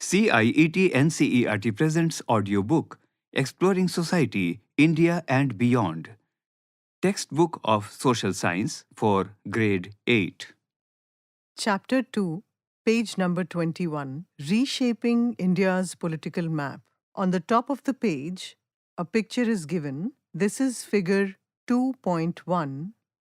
CIET NCERT presents audiobook Exploring Society, India and Beyond. Textbook of Social Science for Grade 8. Chapter 2, page number 21, Reshaping India's Political Map. On the top of the page, a picture is given. This is figure 2.1.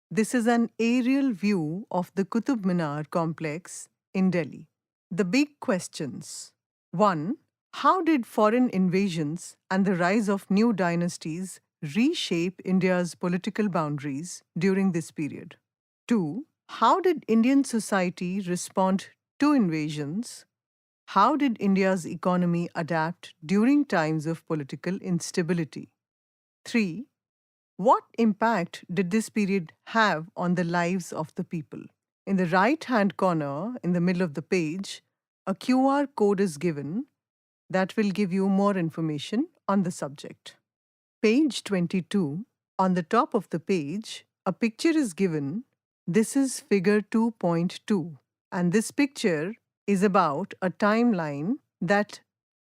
This is an aerial view of the Qutub Minar complex in Delhi. The big questions. 1. How did foreign invasions and the rise of new dynasties reshape India's political boundaries during this period? 2. How did Indian society respond to invasions? How did India's economy adapt during times of political instability? 3. What impact did this period have on the lives of the people? In the right-hand corner, in the middle of the page, a QR code is given that will give you more information on the subject. Page 22, on the top of the page, a picture is given. This is figure 2.2, and this picture is about a timeline that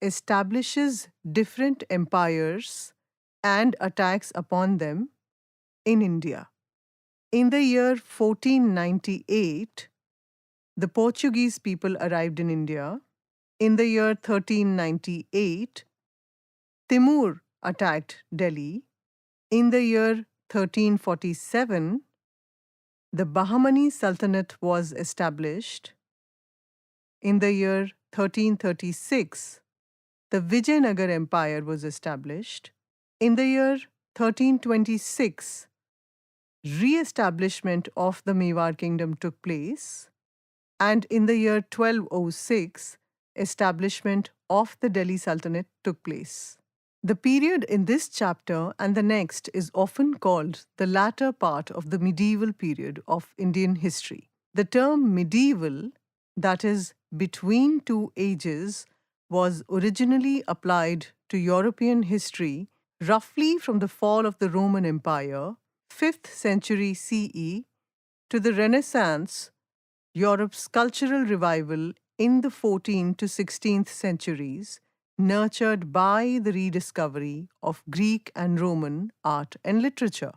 establishes different empires and attacks upon them in India. In the year 1498, the Portuguese people arrived in India. In the year 1398, Timur attacked Delhi. In the year 1347, the Bahmani Sultanate was established. In the year 1336, the Vijayanagar Empire was established. In the year 1326, re-establishment of the Mewar Kingdom took place. And in the year 1206, establishment of the Delhi Sultanate took place. The period in this chapter and the next is often called the latter part of the medieval period of Indian history. The term medieval, that is, between two ages, was originally applied to European history roughly from the fall of the Roman Empire, 5th century CE, to the Renaissance, Europe's cultural revival in the 14th to 16th centuries, nurtured by the rediscovery of Greek and Roman art and literature.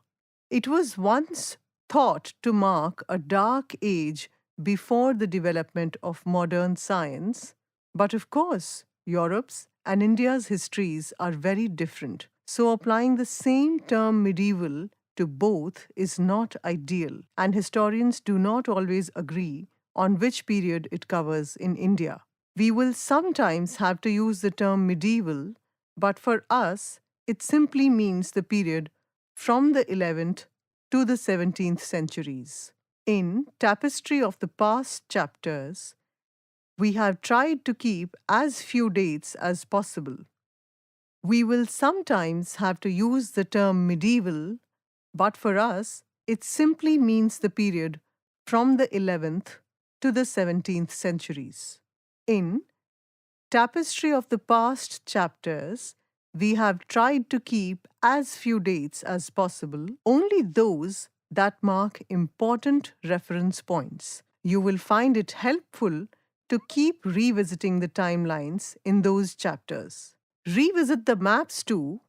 It was once thought to mark a dark age before the development of modern science, but of course, Europe's and India's histories are very different, so applying the same term medieval to both is not ideal, and historians do not always agree on which period it covers in India. We will sometimes have to use the term medieval, but for us, it simply means the period from the 11th to the 17th centuries. In Tapestry of the Past chapters, we have tried to keep as few dates as possible. We will sometimes have to use the term medieval, but for us, it simply means the period from the 11th to the 17th centuries. In Tapestry of the Past chapters, we have tried to keep as few dates as possible, only those that mark important reference points. You will find it helpful to keep revisiting the timelines in those chapters. Revisit the maps too,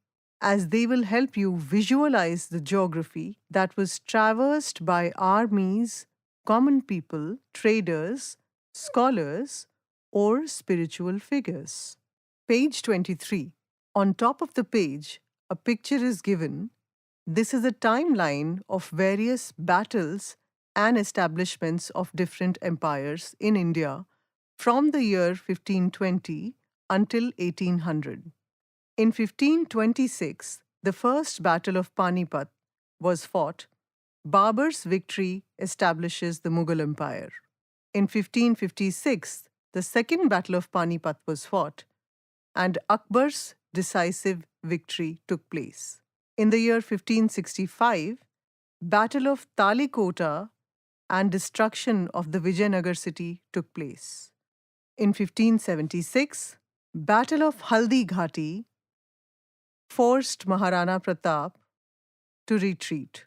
as they will help you visualize the geography that was traversed by armies, common people, traders, scholars, or spiritual figures. Page 23. On top of the page, a picture is given. This is a timeline of various battles and establishments of different empires in India from the year 1520 until 1800. In 1526, the first Battle of Panipat was fought. Babur's victory establishes the Mughal Empire. In 1556, the second Battle of Panipat was fought, and Akbar's decisive victory took place. In the year 1565, Battle of Talikota and destruction of the Vijayanagar city took place. In 1576, Battle of Haldi Ghati forced Maharana Pratap to retreat.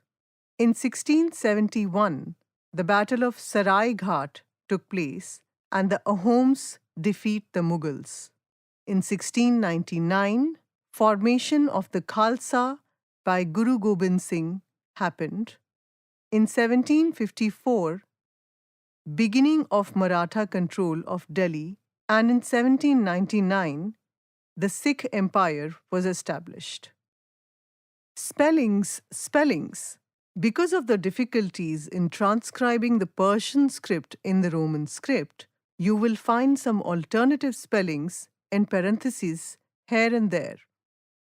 In 1671, the Battle of Sarai Ghat took place, and the Ahoms defeat the Mughals. In 1699, formation of the Khalsa by Guru Gobind Singh happened. In 1754, beginning of Maratha control of Delhi, and in 1799, the Sikh Empire was established. Spellings. Because of the difficulties in transcribing the Persian script in the Roman script, you will find some alternative spellings in parentheses here and there.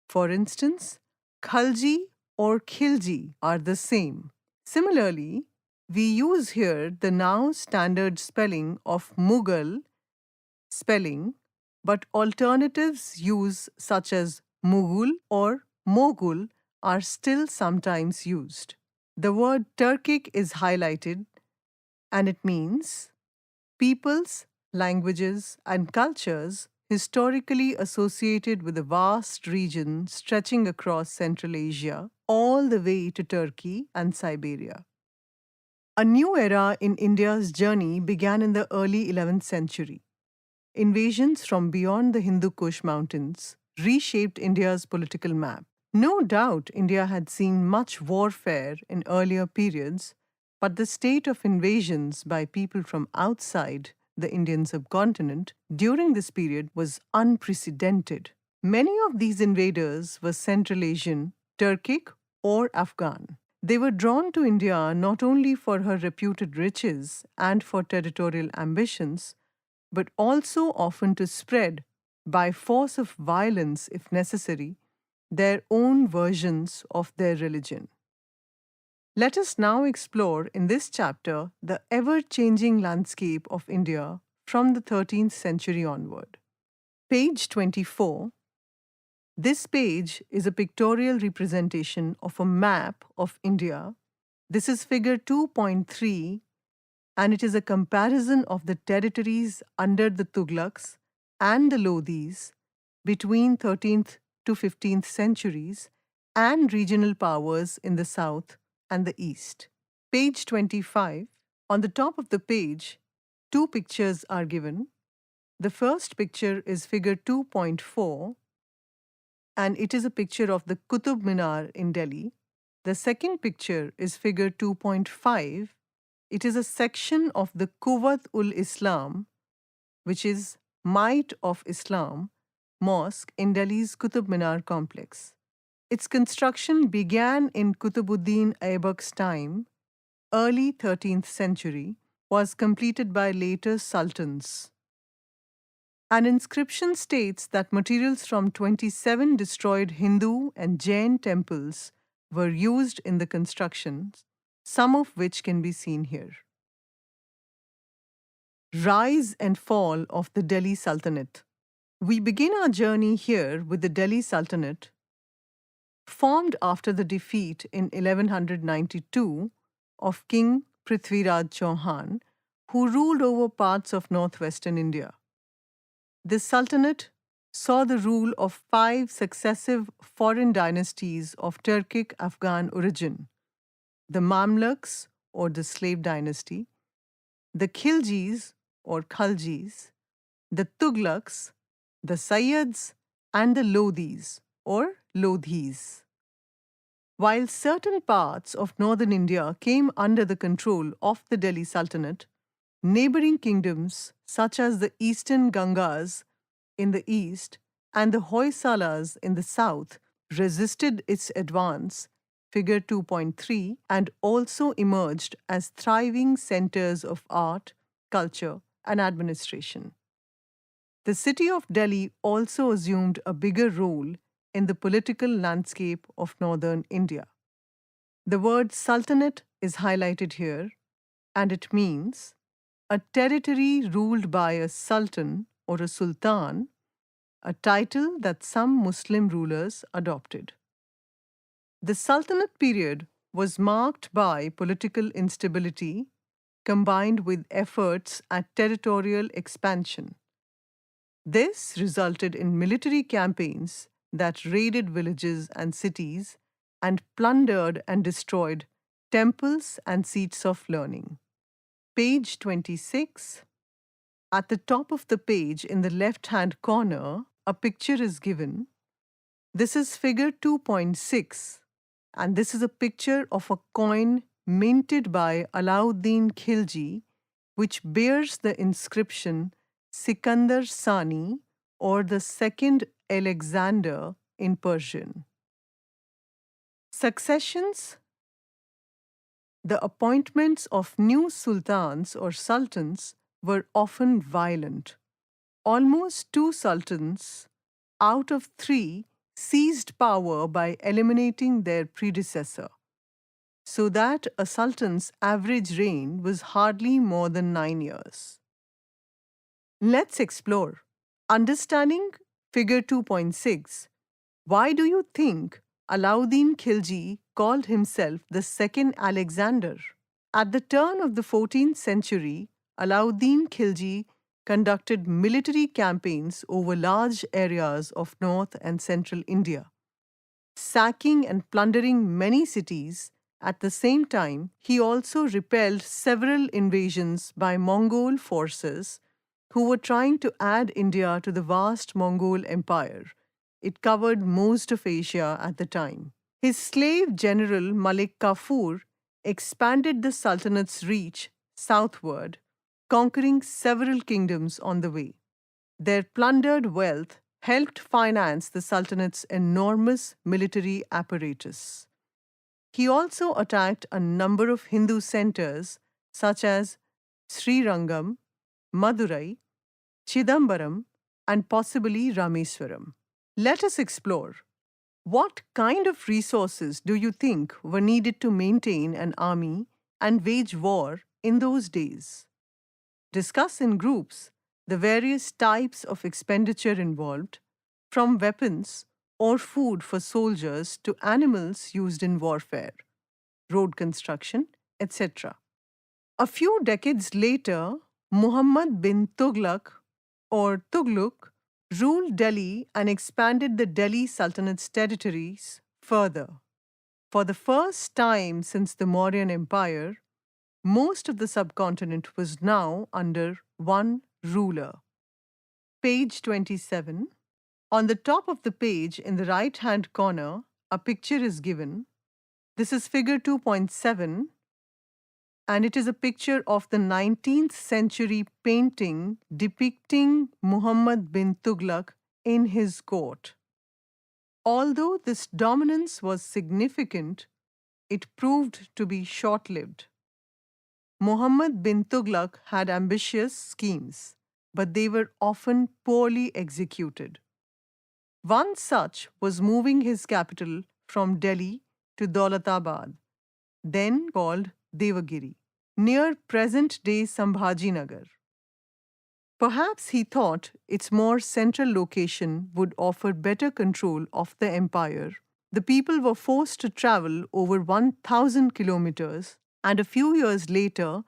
For instance, Khalji or Khilji are the same. Similarly, we use here the now standard spelling of Mughal spelling, but alternatives use such as Mughul or Moghul are still sometimes used. The word Turkic is highlighted and it means peoples, languages, and cultures historically associated with a vast region stretching across Central Asia all the way to Turkey and Siberia. A new era in India's journey began in the early 11th century. Invasions from beyond the Hindu Kush mountains reshaped India's political map. No doubt India had seen much warfare in earlier periods, but the state of invasions by people from outside the Indian subcontinent during this period was unprecedented. Many of these invaders were Central Asian, Turkic, or Afghan. They were drawn to India not only for her reputed riches and for territorial ambitions, but also often to spread, by force of violence if necessary, their own versions of their religion. Let us now explore in this chapter the ever changing landscape of India from the 13th century onward. Page 24. This page is a pictorial representation of a map of India. This is figure 2.3, and it is a comparison of the territories under the Tughlaqs and the Lodhis between 13th to 15th centuries and regional powers in the south and the east. Page 25. On the top of the page, two pictures are given. The first picture is figure 2.4, and it is a picture of the Qutub Minar in Delhi. The second picture is figure 2.5. It is a section of the Quwwat ul Islam, which is Might of Islam, mosque in Delhi's Qutub Minar complex. Its construction began in Qutubuddin Aybak's time, early 13th century, was completed by later sultans. An inscription states that materials from 27 destroyed Hindu and Jain temples were used in the construction, some of which can be seen here. Rise and fall of the Delhi Sultanate. We begin our journey here with the Delhi Sultanate, formed after the defeat in 1192 of King Prithviraj Chauhan, who ruled over parts of northwestern India. This Sultanate saw the rule of 5 successive foreign dynasties of Turkic Afghan origin: the Mamluks, or the slave dynasty, the Khiljis, or Khaljis, the Tughlaqs, the Sayyids, and the Lodhis, or Lodhis. While certain parts of northern India came under the control of the Delhi Sultanate, neighboring kingdoms such as the eastern Gangas in the east and the Hoysalas in the south resisted its advance, figure 2.3, and also emerged as thriving centers of art, culture, and administration. The city of Delhi also assumed a bigger role in the political landscape of northern India. The word Sultanate is highlighted here, and it means a territory ruled by a sultan or a sultan, a title that some Muslim rulers adopted. The Sultanate period was marked by political instability combined with efforts at territorial expansion. This resulted in military campaigns that raided villages and cities and plundered and destroyed temples and seats of learning. Page 26. At the top of the page in the left-hand corner, a picture is given. This is figure 2.6, and this is a picture of a coin minted by Alauddin Khilji, which bears the inscription Sikandar Sani, or the second Alexander in Persian. Successions. The appointments of new sultans or sultans were often violent. Almost 2 sultans out of 3 seized power by eliminating their predecessor, so that a sultan's average reign was hardly more than 9 years. Let's explore. Understanding figure 2.6. Why do you think Alauddin Khilji called himself the second Alexander? At the turn of the 14th century, Alauddin Khilji conducted military campaigns over large areas of north and central India, sacking and plundering many cities. At the same time, he also repelled several invasions by Mongol forces who were trying to add India to the vast Mongol Empire. It covered most of Asia at the time. His slave general Malik Kafur expanded the Sultanate's reach southward, conquering several kingdoms on the way. Their plundered wealth helped finance the Sultanate's enormous military apparatus. He also attacked a number of Hindu centers such as Srirangam, Madurai, Chidambaram, and possibly Rameswaram. Let us explore. What kind of resources do you think were needed to maintain an army and wage war in those days? Discuss in groups the various types of expenditure involved, from weapons or food for soldiers to animals used in warfare, road construction, etc. A few decades later, Muhammad bin Tughlaq or Tughlaq ruled Delhi and expanded the Delhi Sultanate's territories further. For the first time since the Mauryan Empire, most of the subcontinent was now under one ruler. Page 27. On the top of the page in the right-hand corner, a picture is given. This is figure 2.7, and it is a picture of the 19th century painting depicting Muhammad bin Tughlaq in his court. Although this dominance was significant, it proved to be short-lived. Muhammad bin Tughlaq had ambitious schemes, but they were often poorly executed. One such was moving his capital from Delhi to Daulatabad, then called Devagiri, near present-day Sambhajinagar. Perhaps he thought its more central location would offer better control of the empire. The people were forced to travel over 1,000 kilometers, and a few years later,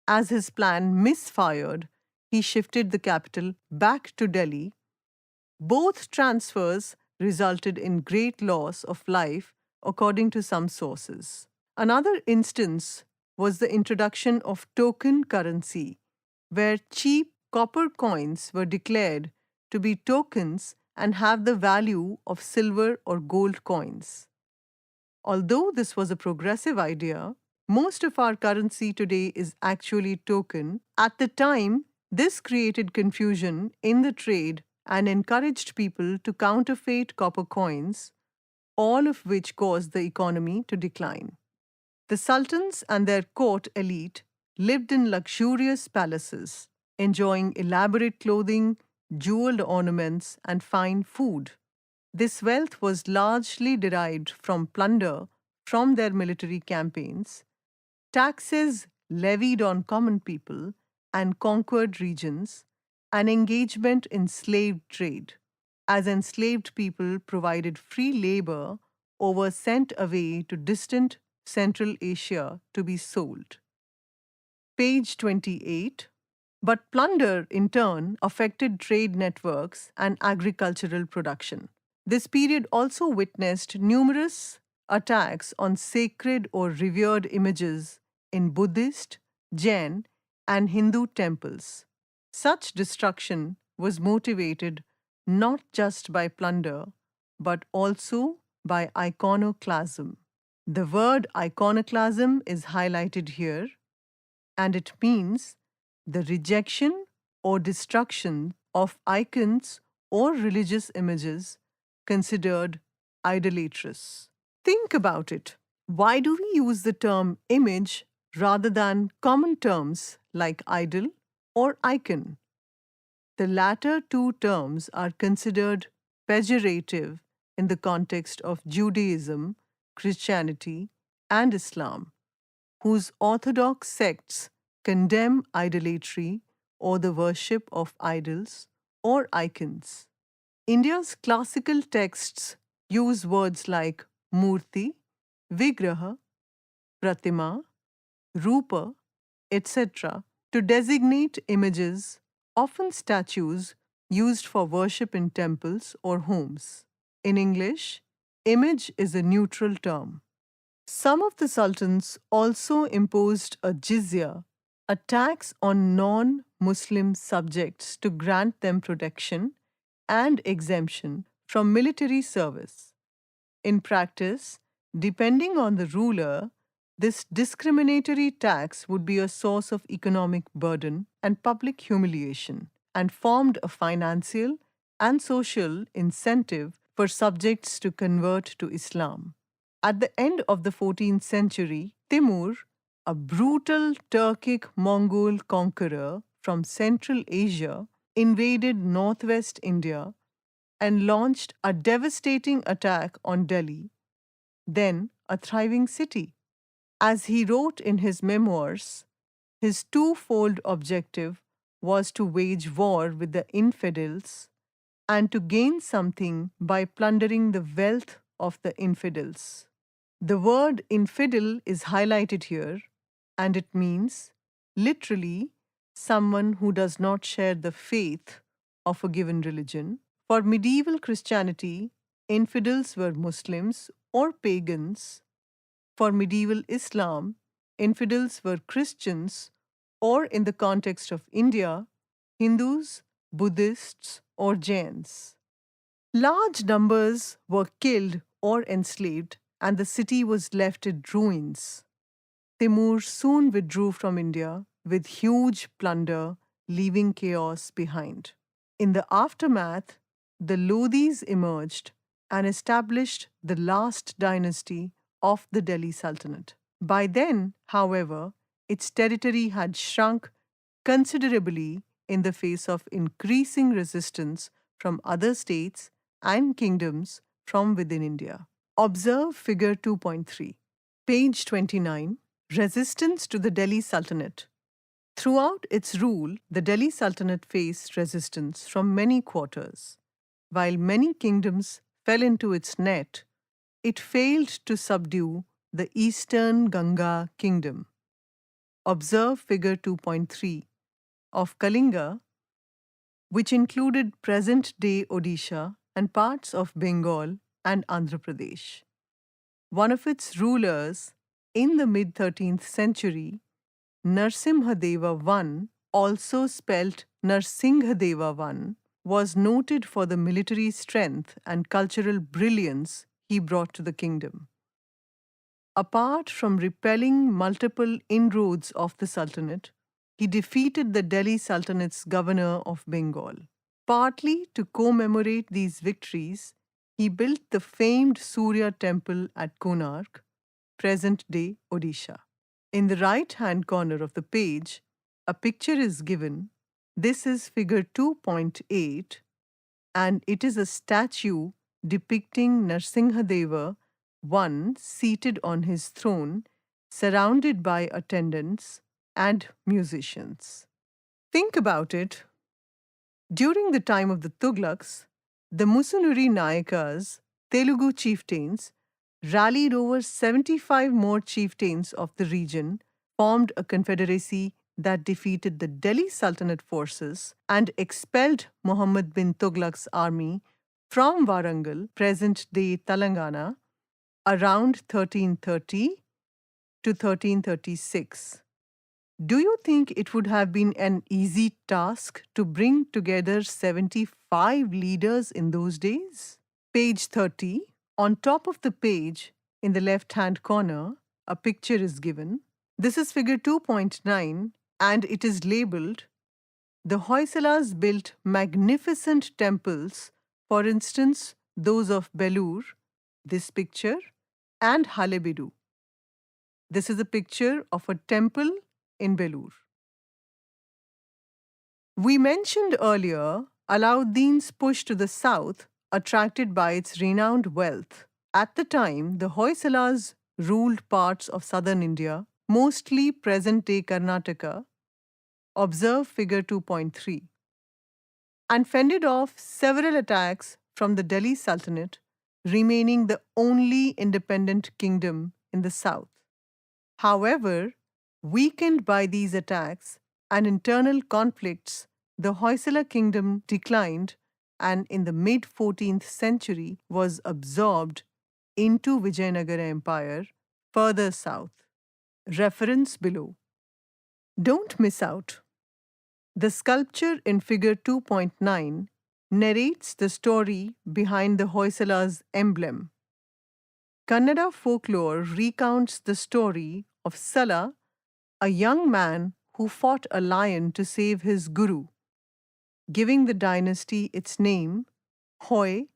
as his plan misfired, he shifted the capital back to Delhi. Both transfers resulted in great loss of life, according to some sources. Another instance was the introduction of token currency, where cheap copper coins were declared to be tokens and have the value of silver or gold coins. Although this was a progressive idea, most of our currency today is actually token. At the time, this created confusion in the trade and encouraged people to counterfeit copper coins, all of which caused the economy to decline. The sultans and their court elite lived in luxurious palaces, enjoying elaborate clothing, jeweled ornaments, and fine food. This wealth was largely derived from plunder from their military campaigns, taxes levied on common people and conquered regions, and engagement in slave trade, as enslaved people provided free labor or were sent away to distant Central Asia to be sold. Page 28. But plunder, in turn, affected trade networks and agricultural production. This period also witnessed numerous attacks on sacred or revered images in Buddhist, Jain, and Hindu temples. Such destruction was motivated not just by plunder, but also by iconoclasm. The word iconoclasm is highlighted here, and it means the rejection or destruction of icons or religious images considered idolatrous. Think about it. Why do we use the term image rather than common terms like idol or icon? The latter two terms are considered pejorative in the context of Judaism, Christianity, and Islam, whose orthodox sects condemn idolatry or the worship of idols or icons. India's classical texts use words like murti, vigraha, pratima, rupa, etc. to designate images, often statues, used for worship in temples or homes. In English, image is a neutral term. Some of the sultans also imposed a jizya, a tax on non Muslim subjects to grant them protection and exemption from military service. In practice, depending on the ruler, this discriminatory tax would be a source of economic burden and public humiliation, and formed a financial and social incentive for subjects to convert to Islam. At the end of the 14th century, Timur, a brutal Turkic Mongol conqueror from Central Asia, invaded northwest India and launched a devastating attack on Delhi, then a thriving city. As he wrote in his memoirs, his twofold objective was to wage war with the infidels and to gain something by plundering the wealth of the infidels. The word infidel is highlighted here, and it means literally someone who does not share the faith of a given religion. For medieval Christianity, infidels were Muslims or pagans. For medieval Islam, infidels were Christians, or in the context of India, Hindus, Buddhists, or Jains. Large numbers were killed or enslaved, and the city was left in ruins. Timur soon withdrew from India with huge plunder, leaving chaos behind. In the aftermath, the Lodhis emerged and established the last dynasty of the Delhi Sultanate. By then, however, its territory had shrunk considerably in the face of increasing resistance from other states and kingdoms from within India. Observe Figure 2.3. Page 29. Resistance to the Delhi Sultanate. Throughout its rule, the Delhi Sultanate faced resistance from many quarters. While many kingdoms fell into its net, it failed to subdue the eastern Ganga kingdom. Observe Figure 2.3 of Kalinga, which included present day Odisha and parts of Bengal and Andhra Pradesh. One of its rulers in the mid 13th century, Narsimhadeva I, also spelt Narsinghdeva I, was noted for the military strength and cultural brilliance he brought to the kingdom. Apart from repelling multiple inroads of the Sultanate, he defeated the Delhi Sultanate's governor of Bengal. Partly to commemorate these victories, he built the famed Surya temple at Konark, present-day Odisha. In the right-hand corner of the page, a picture is given. This is figure 2.8, and it is a statue depicting Narsinghadeva I seated on his throne, surrounded by attendants and musicians. Think about it. During the time of the Tughlaqs, the Musunuri Nayakas, Telugu chieftains, rallied over 75 more chieftains of the region, formed a confederacy that defeated the Delhi Sultanate forces and expelled Muhammad bin Tughlaq's army from Warangal, present-day Telangana, around 1330 to 1336. Do you think it would have been an easy task to bring together 75 leaders in those days? Page 30. On top of the page, in the left-hand corner, a picture is given. This is figure 2.9 and it is labeled, "The Hoysalas built magnificent temples, for instance, those of Belur," this picture, "and Halebidu." This is a picture of a temple in Belur. We mentioned earlier Alauddin's push to the south, attracted by its renowned wealth. At the time, the Hoysalas ruled parts of southern India, mostly present-day Karnataka. Observe figure 2.3. And fended off several attacks from the Delhi Sultanate, remaining the only independent kingdom in the south. However, weakened by these attacks and internal conflicts, the Hoysala kingdom declined and in the mid 14th century was absorbed into Vijayanagara Empire further south. Reference below. Don't miss out. The sculpture in figure 2.9 narrates the story behind the Hoysala's emblem. Kannada folklore recounts the story of Sala, a young man who fought a lion to save his guru, giving the dynasty its name, Hoy,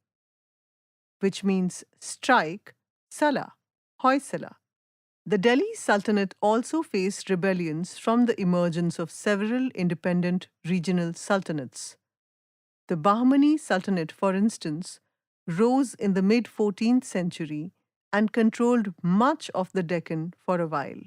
which means strike, Sala, Hoysala. The Delhi Sultanate also faced rebellions from the emergence of several independent regional sultanates. The Bahmani Sultanate, for instance, rose in the mid 14th century and controlled much of the Deccan for a while.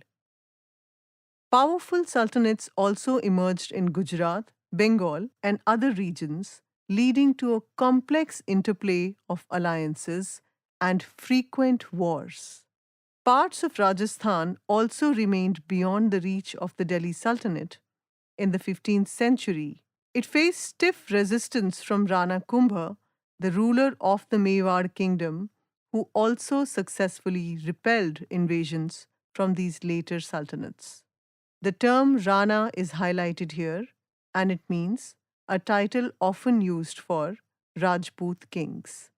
Powerful sultanates also emerged in Gujarat, Bengal, and other regions, leading to a complex interplay of alliances and frequent wars. Parts of Rajasthan also remained beyond the reach of the Delhi Sultanate. In the 15th century, it faced stiff resistance from Rana Kumbha, the ruler of the Mewar kingdom, who also successfully repelled invasions from these later sultanates. The term Rana is highlighted here, and it means a title often used for Rajput kings.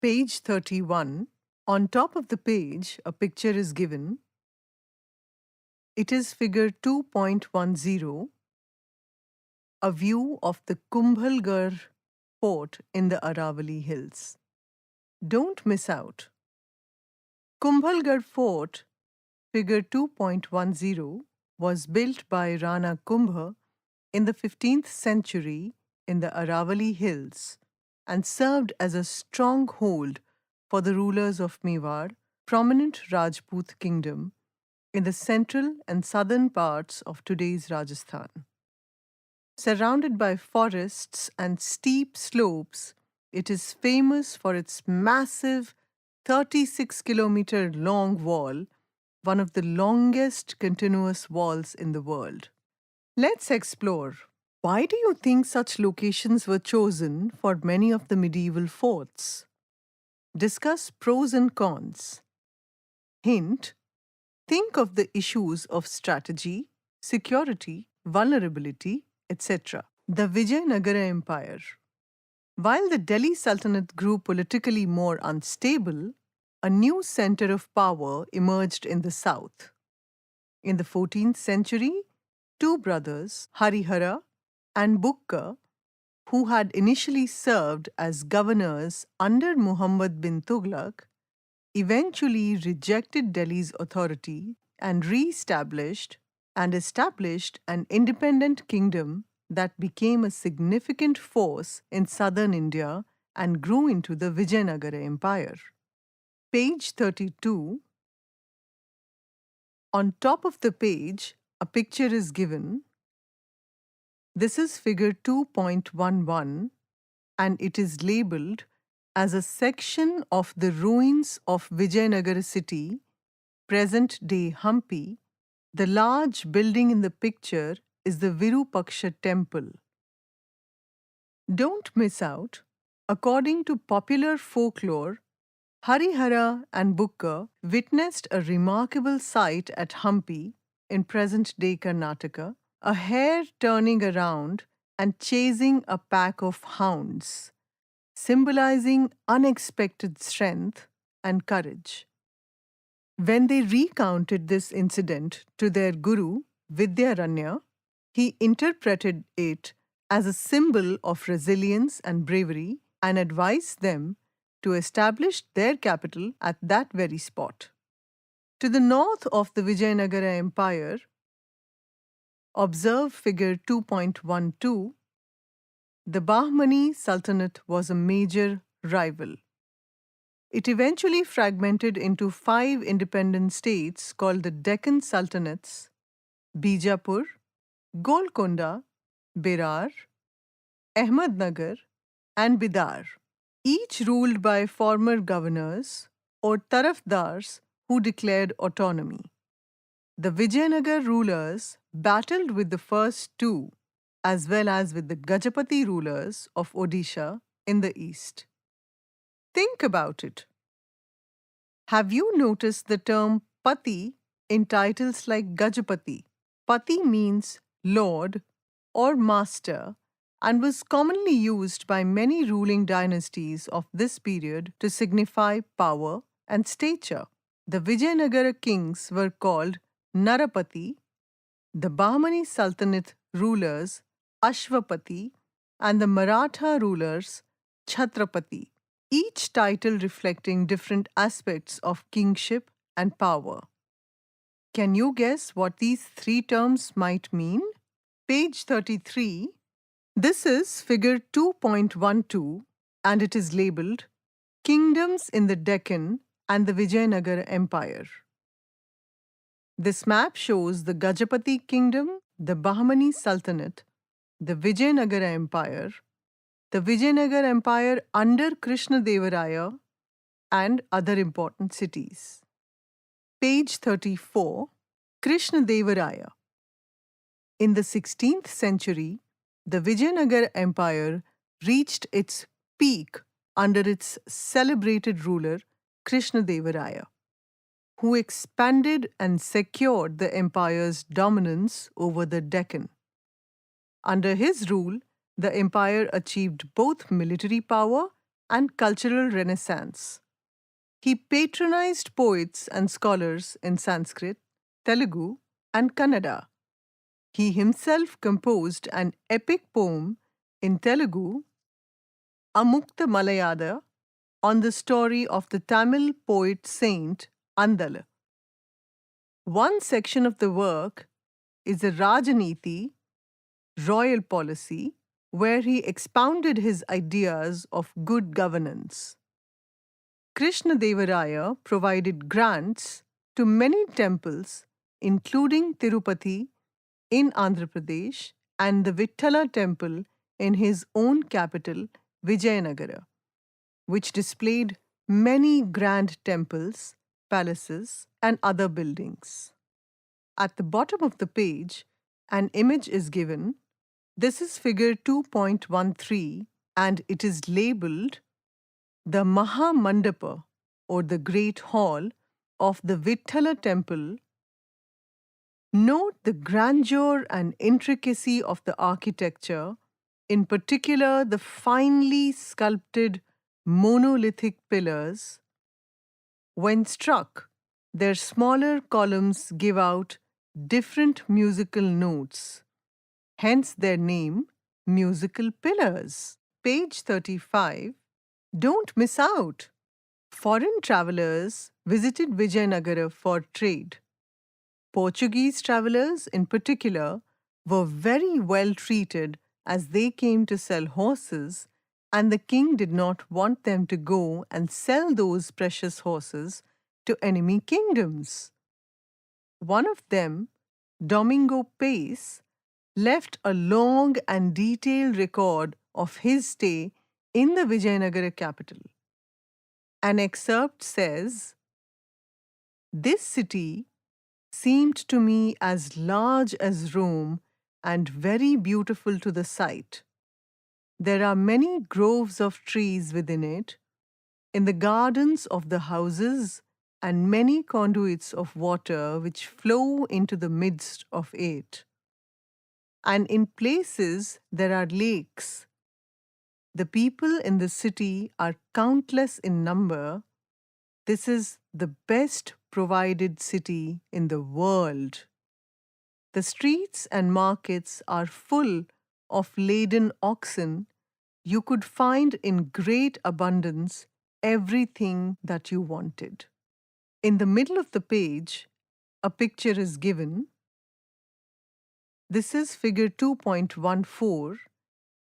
Page 31. On top of the page, a picture is given. It is figure 2.10, a view of the Kumbhalgarh fort in the Aravalli Hills. Don't miss out. Kumbhalgarh fort, figure 2.10, was built by Rana Kumbha in the 15th century in the Aravalli Hills and served as a stronghold for the rulers of Mewar, prominent Rajput kingdom, in the central and southern parts of today's Rajasthan. Surrounded by forests and steep slopes, it is famous for its massive 36-kilometer long wall, one of the longest continuous walls in the world. Let's explore. Why do you think such locations were chosen for many of the medieval forts? Discuss pros and cons. Hint: think of the issues of strategy, security, vulnerability, etc. The Vijayanagara Empire. While the Delhi Sultanate grew politically more unstable, a new center of power emerged in the south. In the 14th century, two brothers, Harihara and Bukka, who had initially served as governors under Muhammad bin Tughlaq, eventually rejected Delhi's authority and established an independent kingdom that became a significant force in southern India and grew into the Vijayanagara Empire. Page 32. On top of the page, a picture is given. This is figure 2.11 and it is labeled as a section of the ruins of Vijayanagara city, present-day Hampi. The large building in the picture is the Virupaksha temple. Don't miss out. According to popular folklore, Harihara and Bukka witnessed a remarkable sight at Hampi in present-day Karnataka, a hare turning around and chasing a pack of hounds, symbolizing unexpected strength and courage. When they recounted this incident to their guru, Vidyaranya, he interpreted it as a symbol of resilience and bravery and advised them to establish their capital at that very spot. To the north of the Vijayanagara Empire, observe figure 2.12, the Bahmani Sultanate was a major rival. It eventually fragmented into 5 independent states called the Deccan Sultanates: Bijapur, Golconda, Berar, Ahmednagar, and Bidar, each ruled by former governors or tarafdars who declared autonomy. The Vijayanagar rulers battled with the first two, as well as with the Gajapati rulers of Odisha in the east. Think about it. Have you noticed the term Pati in titles like Gajapati? Pati means lord or master and was commonly used by many ruling dynasties of this period to signify power and stature. The Vijayanagara kings were called Narapati, the Bahmani Sultanate rulers Ashwapati, and the Maratha rulers Chhatrapati, each title reflecting different aspects of kingship and power. Can you guess what these 3 terms might mean? Page 33. This is figure 2.12 and it is labeled Kingdoms in the Deccan and the Vijayanagara Empire. This map shows the Gajapati Kingdom, the Bahmani Sultanate, the Vijayanagara Empire, the Vijayanagara Empire under Krishnadevaraya, and other important cities. Page 34. Krishnadevaraya. In the 16th century, the Vijayanagara Empire reached its peak under its celebrated ruler Krishnadevaraya, who expanded and secured the empire's dominance over the Deccan. Under his rule, the empire achieved both military power and cultural renaissance. He patronized poets and scholars in Sanskrit, Telugu, and Kannada. He himself composed an epic poem in Telugu, Amukta Malayada, on the story of the Tamil poet saint Andala. One section of the work is a Rajaniti, royal policy, where he expounded his ideas of good governance. Krishnadevaraya provided grants to many temples, including Tirupati in Andhra Pradesh and the Vitthala temple in his own capital, Vijayanagara, which displayed many grand temples, palaces, and other buildings. At the bottom of the page, an image is given. This is figure 2.13 and it is labeled the Maha Mandapa or the Great Hall of the Vitthala temple. Note the grandeur and intricacy of the architecture, in particular the finely sculpted monolithic pillars. When struck, their smaller columns give out different musical notes, hence their name, musical pillars. Page 35. Don't miss out. Foreign travelers visited Vijayanagara for trade. Portuguese travelers, in particular, were very well treated as they came to sell horses, and the king did not want them to go and sell those precious horses to enemy kingdoms. One of them, Domingo Pace, left a long and detailed record of his stay in the Vijayanagara capital. An excerpt says, "This city seemed to me as large as Rome and very beautiful to the sight. There are many groves of trees within it. In the gardens of the houses, and many conduits of water which flow into the midst of it. And in places there are lakes. The people in the city are countless in number. This is the best provided city in the world. The streets and markets are full of laden oxen. You could find in great abundance everything that you wanted. In the middle of the page, a picture is given. This is figure 2.14,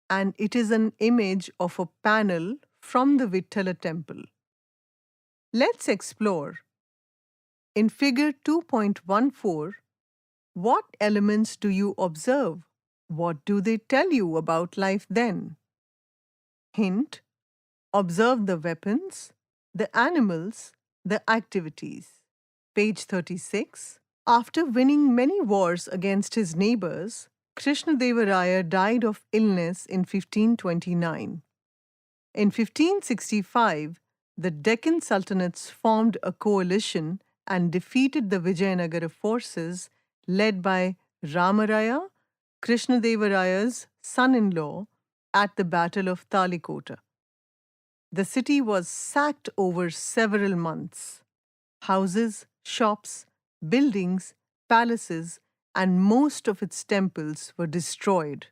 and it is an image of a panel from the Vittala temple. Let's explore. In figure 2.14, what elements do you observe? What do they tell you about life then? Hint: observe the weapons, the animals, the activities. Page 36. After winning many wars against his neighbors, Krishnadevaraya died of illness in 1529. In 1565, the Deccan Sultanates formed a coalition and defeated the Vijayanagara forces led by Ramaraya, Krishnadevaraya's son-in-law, at the Battle of Talikota. The city was sacked over several months. Houses, shops, buildings, palaces, and most of its temples were destroyed,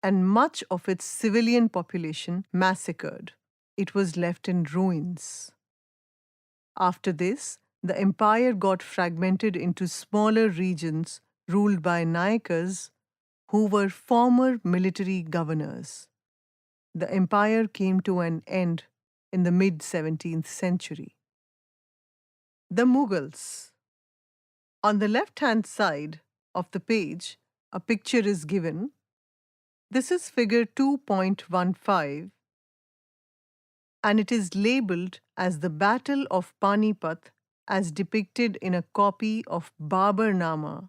and much of its civilian population massacred. It was left in ruins. After this, the empire got fragmented into smaller regions ruled by Nayakas, who were former military governors. The empire came to an end in the mid 17th century. The Mughals. On the left-hand side of the page, a picture is given. This is figure 2.15, and it is labeled as the Battle of Panipat as depicted in a copy of Baburnama.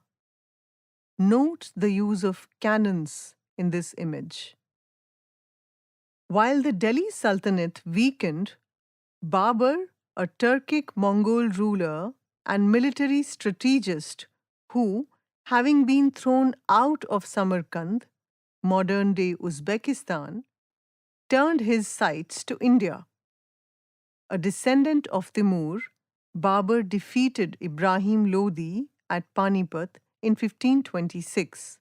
Note the use of cannons in this image. While the Delhi Sultanate weakened, Babur, a Turkic Mongol ruler and military strategist who, having been thrown out of Samarkand, modern-day Uzbekistan, turned his sights to India. A descendant of Timur, Babur defeated Ibrahim Lodi at Panipat in 1526,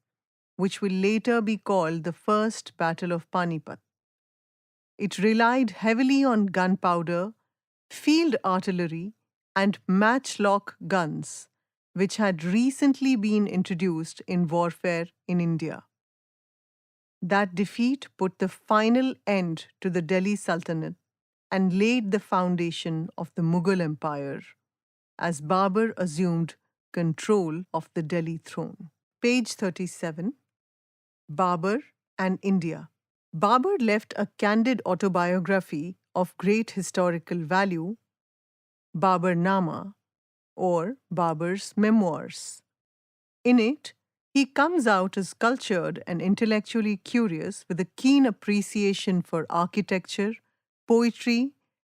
which will later be called the First Battle of Panipat. It relied heavily on gunpowder, field artillery, and matchlock guns, which had recently been introduced in warfare in India. That defeat put the final end to the Delhi Sultanate and laid the foundation of the Mughal Empire, as Babur assumed control of the Delhi throne. Page 37. Babur and India. Babur left a candid autobiography of great historical value, Baburnama, or Babur's Memoirs. In it, he comes out as cultured and intellectually curious with a keen appreciation for architecture, poetry,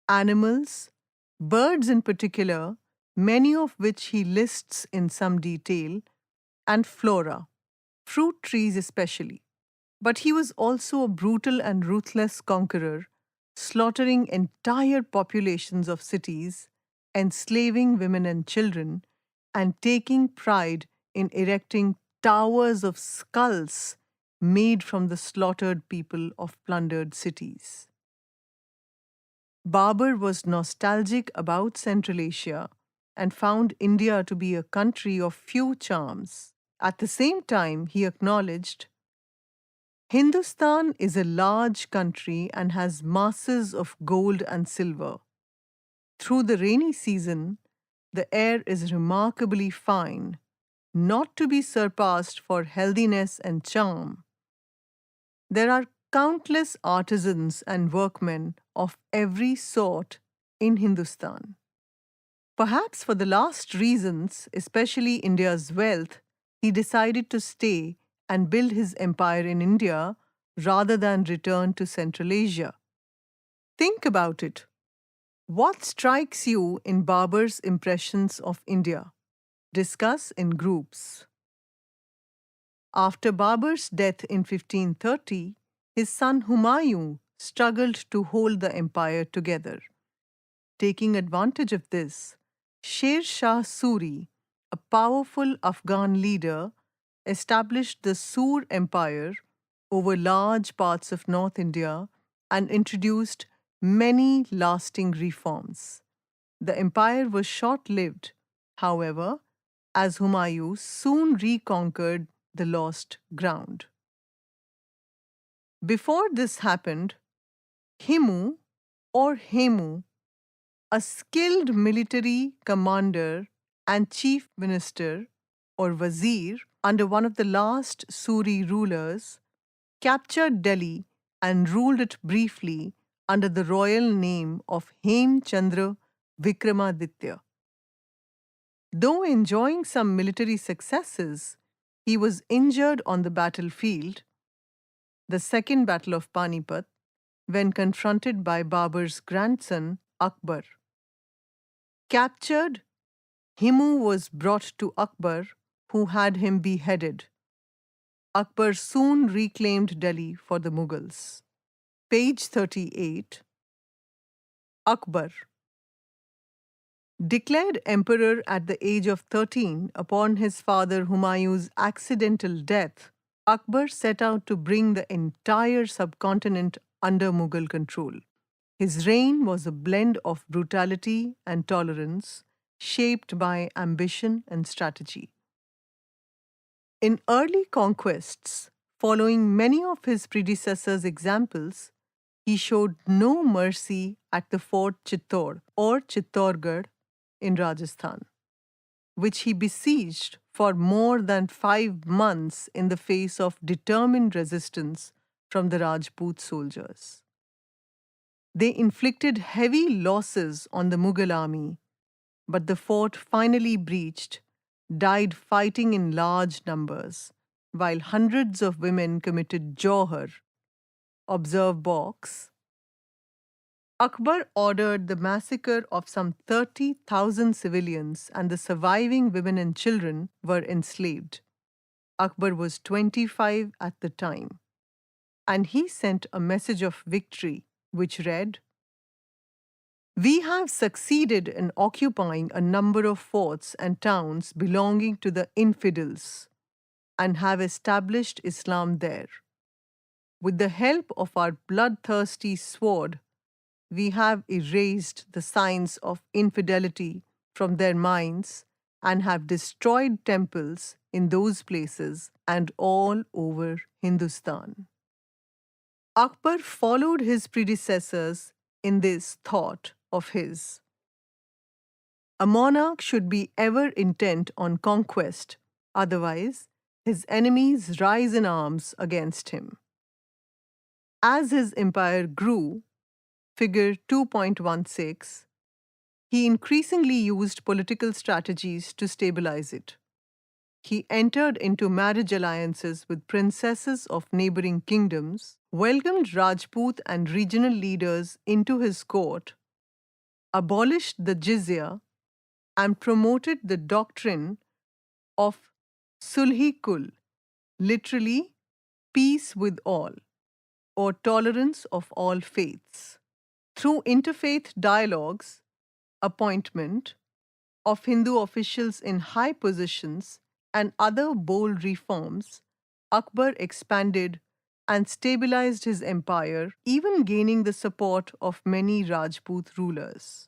animals, birds in particular, many of which he lists in some detail, and flora, fruit trees especially. But he was also a brutal and ruthless conqueror, slaughtering entire populations of cities, enslaving women and children, and taking pride in erecting towers of skulls made from the slaughtered people of plundered cities. Babur was nostalgic about Central Asia and found India to be a country of few charms. At the same time, he acknowledged, Hindustan is a large country and has masses of gold and silver. Through the rainy season, the air is remarkably fine, not to be surpassed for healthiness and charm. There are countless artisans and workmen of every sort in Hindustan. Perhaps for the last reasons, especially India's wealth, he decided to stay and build his empire in India rather than return to Central Asia. Think about it. What strikes you in Babur's impressions of India? Discuss in groups. After Babur's death in 1530, his son Humayun struggled to hold the empire together. Taking advantage of this, Sher Shah Suri, a powerful Afghan leader, established the Sur Empire over large parts of North India and introduced many lasting reforms. The empire was short lived, however, as Humayun soon reconquered the lost ground. Before this happened, Himu or Hemu, a skilled military commander and chief minister or wazir under one of the last Suri rulers, captured Delhi and ruled it briefly under the royal name of Hem Chandra Vikramaditya. Though enjoying some military successes, he was injured on the battlefield, the Second Battle of Panipat, when confronted by Babur's grandson Akbar. Captured, Himu was brought to Akbar, who had him beheaded. Akbar soon reclaimed Delhi for the Mughals. Page 38. Akbar. Declared emperor at the age of 13 upon his father Humayun's accidental death, Akbar set out to bring the entire subcontinent under Mughal control. His reign was a blend of brutality and tolerance, shaped by ambition and strategy. In early conquests, following many of his predecessors' examples, he showed no mercy at the fort Chittor or Chittorgarh in Rajasthan, which he besieged for more than 5 months in the face of determined resistance from the Rajput soldiers. They inflicted heavy losses on the Mughal army, but the fort finally breached, died fighting in large numbers, while hundreds of women committed jawhar. Observe box. Akbar ordered the massacre of some 30,000 civilians, and the surviving women and children were enslaved. Akbar was 25 at the time, and he sent a message of victory which read, "We have succeeded in occupying a number of forts and towns belonging to the infidels and have established Islam there. With the help of our bloodthirsty sword, we have erased the signs of infidelity from their minds and have destroyed temples in those places and all over Hindustan." Akbar followed his predecessors in this thought of his. A monarch should be ever intent on conquest, otherwise, his enemies rise in arms against him. As his empire grew, figure 2.16, he increasingly used political strategies to stabilize it. He entered into marriage alliances with princesses of neighboring kingdoms, welcomed Rajput and regional leaders into his court, abolished the jizya, and promoted the doctrine of Sulhi-Kul, literally peace with all, or tolerance of all faiths. Through interfaith dialogues, appointment of Hindu officials in high positions, and other bold reforms, Akbar expanded and stabilized his empire, even gaining the support of many Rajput rulers.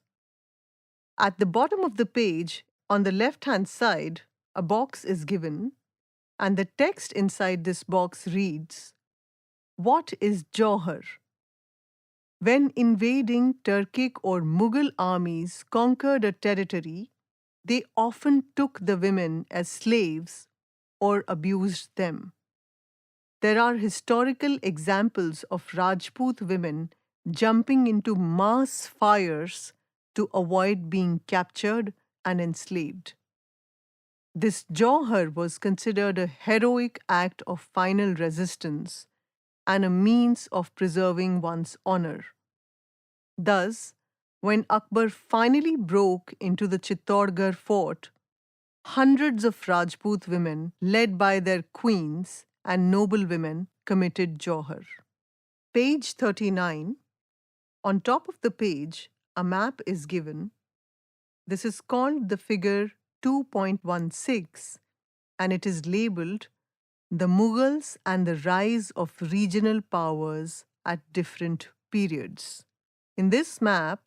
At the bottom of the page, on the left-hand side, a box is given, and the text inside this box reads, "What is Jauhar?" When invading Turkic or Mughal armies conquered a territory, they often took the women as slaves or abused them. There are historical examples of Rajput women jumping into mass fires to avoid being captured and enslaved. This Jauhar was considered a heroic act of final resistance and a means of preserving one's honor. Thus, When Akbar finally broke into the Chittorgarh fort, hundreds of Rajput women, led by their queens and noble women, committed Johar. Page 39. On top of the page, a map is given. This is called the figure 2.16 and it is labeled The Mughals and the Rise of Regional Powers at Different Periods. In this map,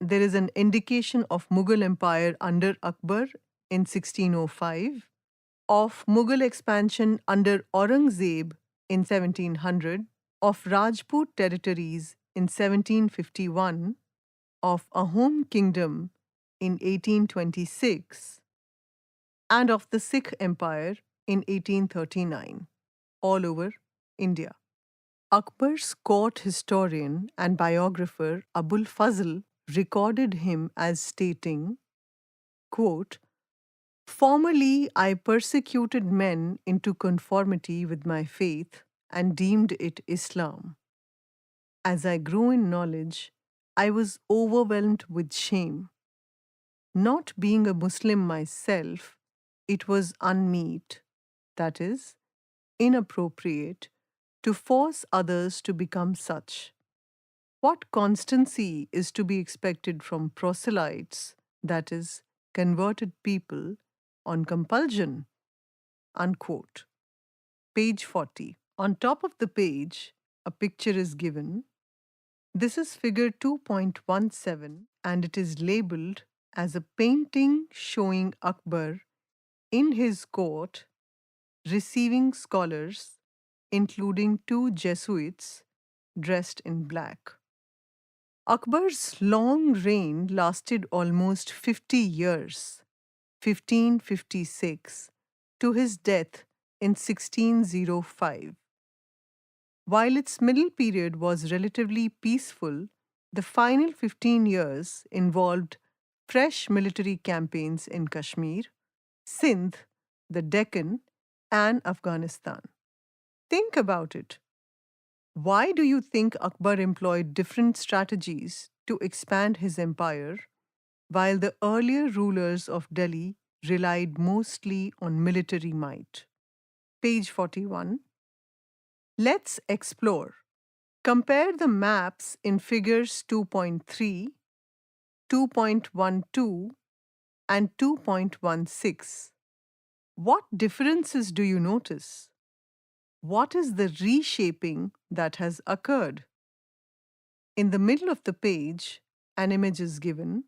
there is an indication of Mughal Empire under Akbar in 1605, of Mughal expansion under Aurangzeb in 1700, of Rajput territories in 1751, of Ahom Kingdom in 1826, and of the Sikh Empire in 1839, all over India. Akbar's court historian and biographer Abul Fazl recorded him as stating, quote, "Formerly I persecuted men into conformity with my faith and deemed it Islam. As I grew in knowledge, I was overwhelmed with shame. Not being a Muslim myself, it was unmeet, that is, inappropriate, to force others to become such. What constancy is to be expected from proselytes, that is, converted people, on compulsion?" Unquote. Page 40. On top of the page, a picture is given. This is figure 2.17 and it is labeled as a painting showing Akbar in his court receiving scholars, including two Jesuits dressed in black. Akbar's long reign lasted almost 50 years, 1556, to his death in 1605. While its middle period was relatively peaceful, the final 15 years involved fresh military campaigns in Kashmir, Sindh, the Deccan, and Afghanistan. Think about it. Why do you think Akbar employed different strategies to expand his empire, while the earlier rulers of Delhi relied mostly on military might? Page 41. Let's explore. Compare the maps in figures 2.3, 2.12, and 2.16. What differences do you notice? What is the reshaping that has occurred? In the middle of the page, an image is given.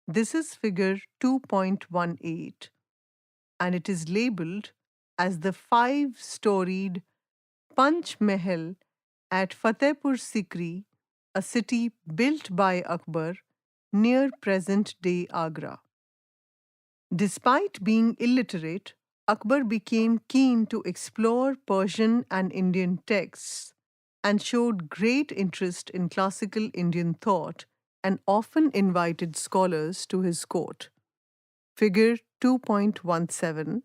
This is figure 2.18, and it is labeled as the five-storied Panch Mahal at Fatehpur Sikri, a city built by Akbar near present-day Agra. Despite being illiterate, Akbar became keen to explore Persian and Indian texts and showed great interest in classical Indian thought and often invited scholars to his court. Figure 2.17.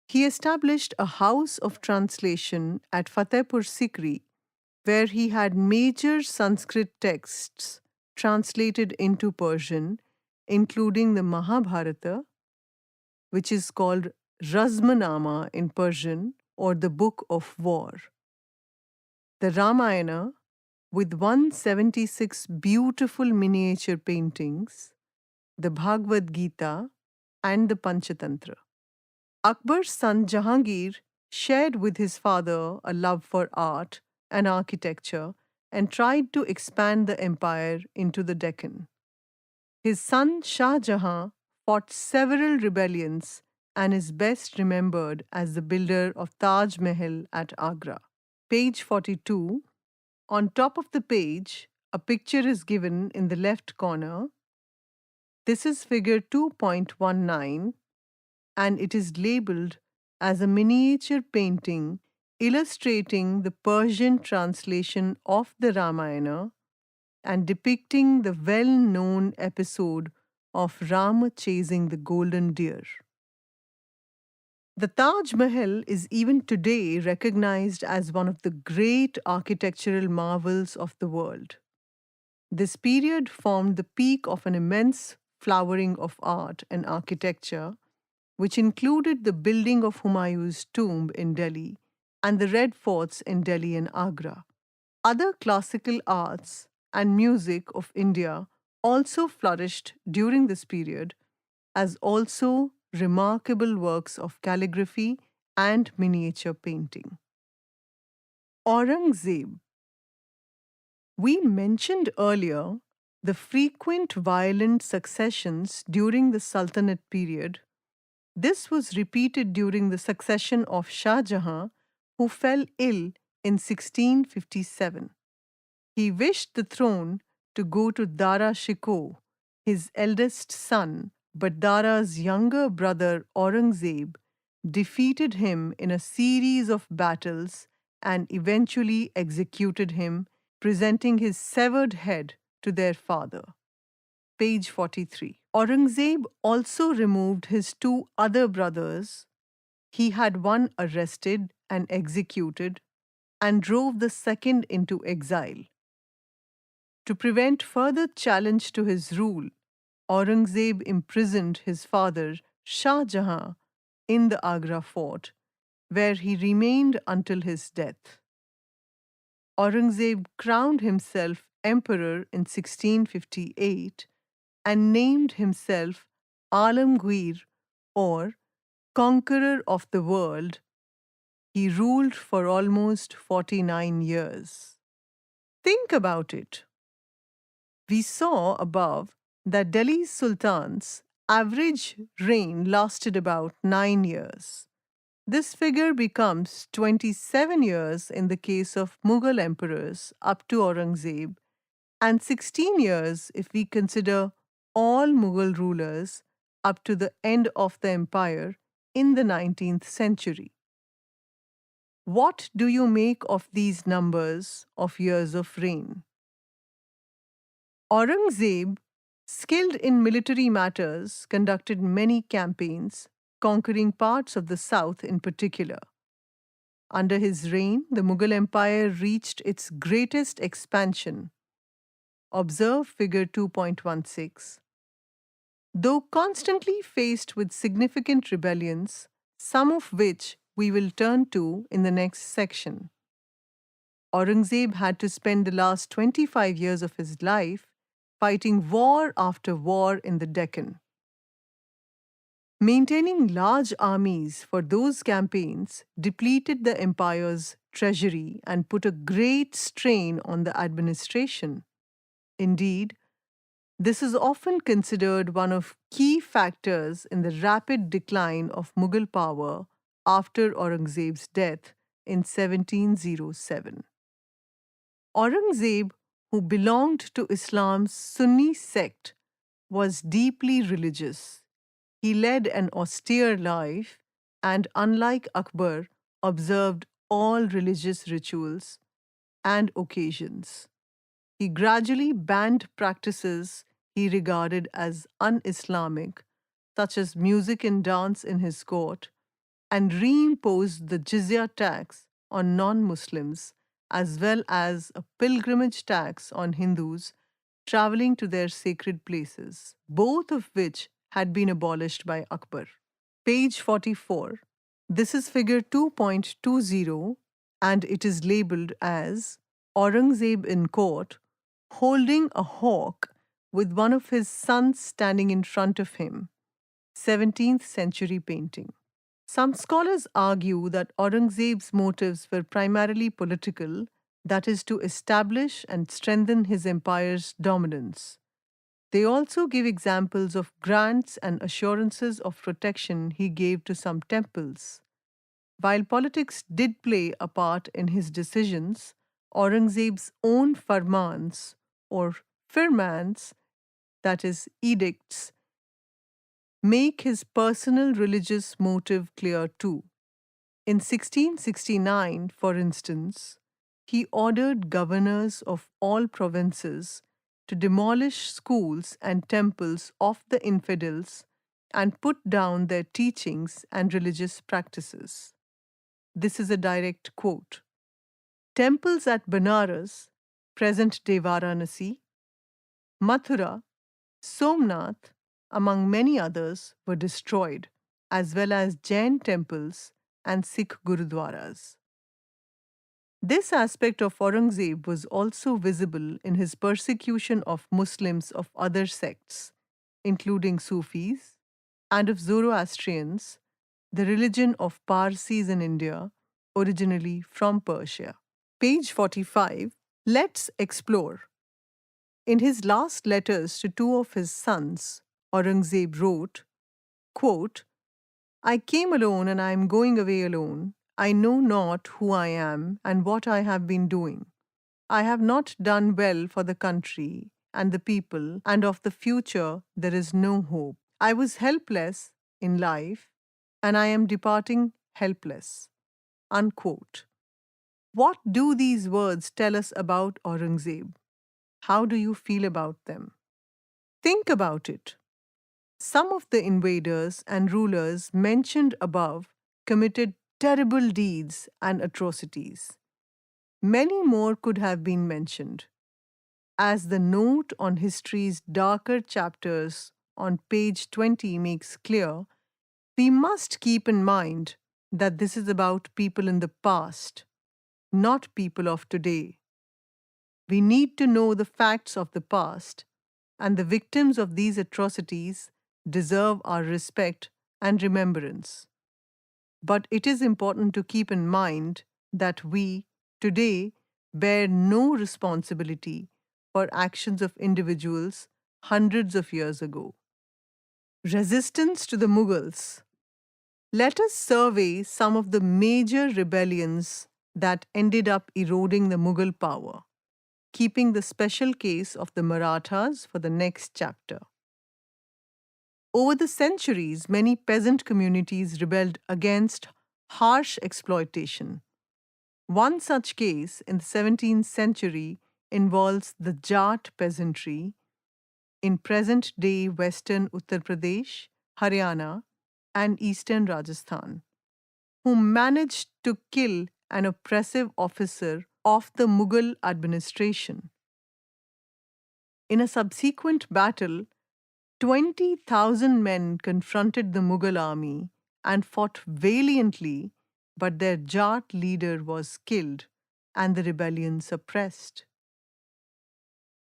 He established a house of translation at Fatehpur Sikri, where he had major Sanskrit texts translated into Persian, including the Mahabharata, which is called Razmanama in Persian, or the Book of War, the Ramayana, with 176 beautiful miniature paintings, the Bhagavad Gita, and the Panchatantra. Akbar's son Jahangir shared with his father a love for art and architecture and tried to expand the empire into the Deccan. His son Shah Jahan fought several rebellions and is best remembered as the builder of Taj Mahal at Agra. Page 42. On top of the page, a picture is given in the left corner. This is figure 2.19 and it is labeled as a miniature painting illustrating the Persian translation of the Ramayana and depicting the well-known episode of Rama chasing the golden deer. The Taj Mahal is even today recognized as one of the great architectural marvels of the world. This period formed the peak of an immense flowering of art and architecture, which included the building of Humayun's tomb in Delhi and the Red Forts in Delhi and Agra. Other classical arts and music of India also flourished during this period, as also remarkable works of calligraphy and miniature painting. Aurangzeb. We mentioned earlier the frequent violent successions during the Sultanate period. This was repeated during the succession of Shah Jahan, who fell ill in 1657. He wished the throne to go to Dara Shikoh, his eldest son, but Dara's younger brother Aurangzeb defeated him in a series of battles and eventually executed him, presenting his severed head to their father. Page 43. Aurangzeb also removed his two other brothers. He had one arrested and executed and drove the second into exile. To prevent further challenge to his rule, Aurangzeb imprisoned his father Shah Jahan in the Agra fort, where he remained until his death. Aurangzeb crowned himself emperor in 1658 and named himself Alamgir, or conqueror of the world. He ruled for almost 49 years. Think about it. We saw above that Delhi's sultans' average reign lasted about 9 years. This figure becomes 27 years in the case of Mughal emperors up to Aurangzeb, and 16 years if we consider all Mughal rulers up to the end of the empire in the 19th century. What do you make of these numbers of years of reign? Aurangzeb, skilled in military matters, conducted many campaigns, conquering parts of the south in particular. Under his reign, the Mughal Empire reached its greatest expansion. Observe figure 2.16. Though constantly faced with significant rebellions, some of which we will turn to in the next section, Aurangzeb had to spend the last 25 years of his life fighting war after war in the Deccan. Maintaining large armies for those campaigns depleted the empire's treasury and put a great strain on the administration. Indeed, this is often considered one of key factors in the rapid decline of Mughal power after Aurangzeb's death in 1707. Aurangzeb, who belonged to Islam's Sunni sect, was deeply religious. He led an austere life and, unlike Akbar, observed all religious rituals and occasions. He gradually banned practices he regarded as un Islamic, such as music and dance in his court, and reimposed the jizya tax on non Muslims, as well as a pilgrimage tax on Hindus traveling to their sacred places, both of which had been abolished by Akbar. Page 44. This is figure 2.20, and it is labeled as Aurangzeb in court, holding a hawk with one of his sons standing in front of him. 17th century painting. Some scholars argue that Aurangzeb's motives were primarily political, that is, to establish and strengthen his empire's dominance. They also give examples of grants and assurances of protection he gave to some temples. While politics did play a part in his decisions, Aurangzeb's own farmans, or firmans, that is, edicts, make his personal religious motive clear too. In 1669, for instance, he ordered governors of all provinces to demolish schools and temples of the infidels and put down their teachings and religious practices. This is a direct quote. Temples at Benares, present day Varanasi, Mathura, Somnath, among many others, were destroyed, as well as Jain temples and Sikh gurudwaras. This aspect of Aurangzeb was also visible in his persecution of Muslims of other sects, including Sufis, and of Zoroastrians, the religion of Parsis in India, originally from Persia. Page 45. Let's explore. In his last letters to two of his sons, Aurangzeb wrote, quote, I came alone and I am going away alone. I know not who I am and what I have been doing. I have not done well for the country and the people, and of the future there is no hope. I was helpless in life, and I am departing helpless. Unquote. What do these words tell us about Aurangzeb? How do you feel about them? Think about it. Some of the invaders and rulers mentioned above committed terrible deeds and atrocities. Many more could have been mentioned. As the note on history's darker chapters on page 20 makes clear, we must keep in mind that this is about people in the past, not people of today. We need to know the facts of the past, and the victims of these atrocities deserve our respect and remembrance. But it is important to keep in mind that we, today, bear no responsibility for actions of individuals hundreds of years ago. Resistance to the Mughals. Let us survey some of the major rebellions that ended up eroding the Mughal power, keeping the special case of the Marathas for the next chapter. Over the centuries, many peasant communities rebelled against harsh exploitation. One such case in the 17th century involves the Jat peasantry in present day western Uttar Pradesh, Haryana, and eastern Rajasthan, who managed to kill an oppressive officer of the Mughal administration. In a subsequent battle, 20,000 men confronted the Mughal army and fought valiantly, but their Jat leader was killed and the rebellion suppressed.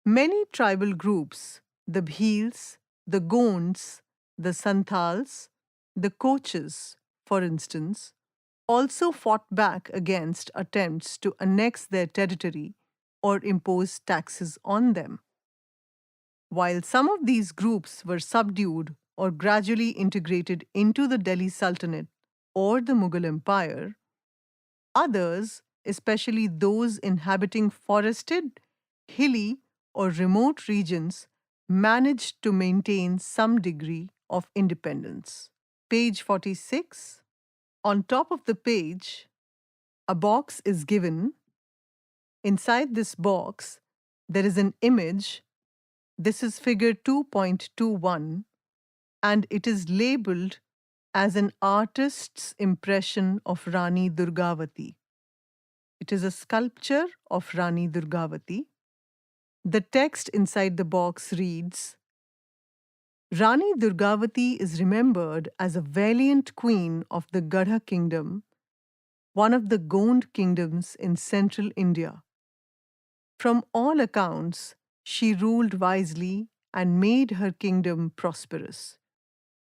Many tribal groups, the Bhils, the Gonds, the Santals, the Koches, for instance, also fought back against attempts to annex their territory or impose taxes on them. While some of these groups were subdued or gradually integrated into the Delhi Sultanate or the Mughal Empire, others, especially those inhabiting forested, hilly, or remote regions, managed to maintain some degree of independence. Page 46. On top of the page, a box is given. Inside this box, there is an image. This is figure 2.21, and it is labeled as an artist's impression of Rani Durgavati. It is a sculpture of Rani Durgavati. The text inside the box reads, Rani Durgavati is remembered as a valiant queen of the Gadha kingdom, one of the Gond kingdoms in central India. From all accounts, she ruled wisely and made her kingdom prosperous.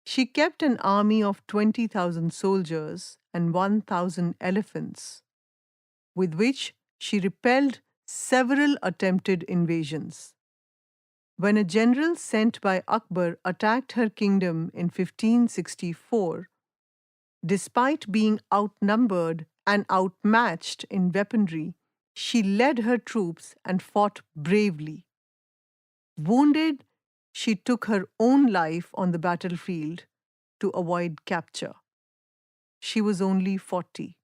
She kept an army of 20,000 soldiers and 1,000 elephants, with which she repelled several attempted invasions. When a general sent by Akbar attacked her kingdom in 1564, despite being outnumbered and outmatched in weaponry, she led her troops and fought bravely. Wounded, she took her own life on the battlefield to avoid capture. She was only 40.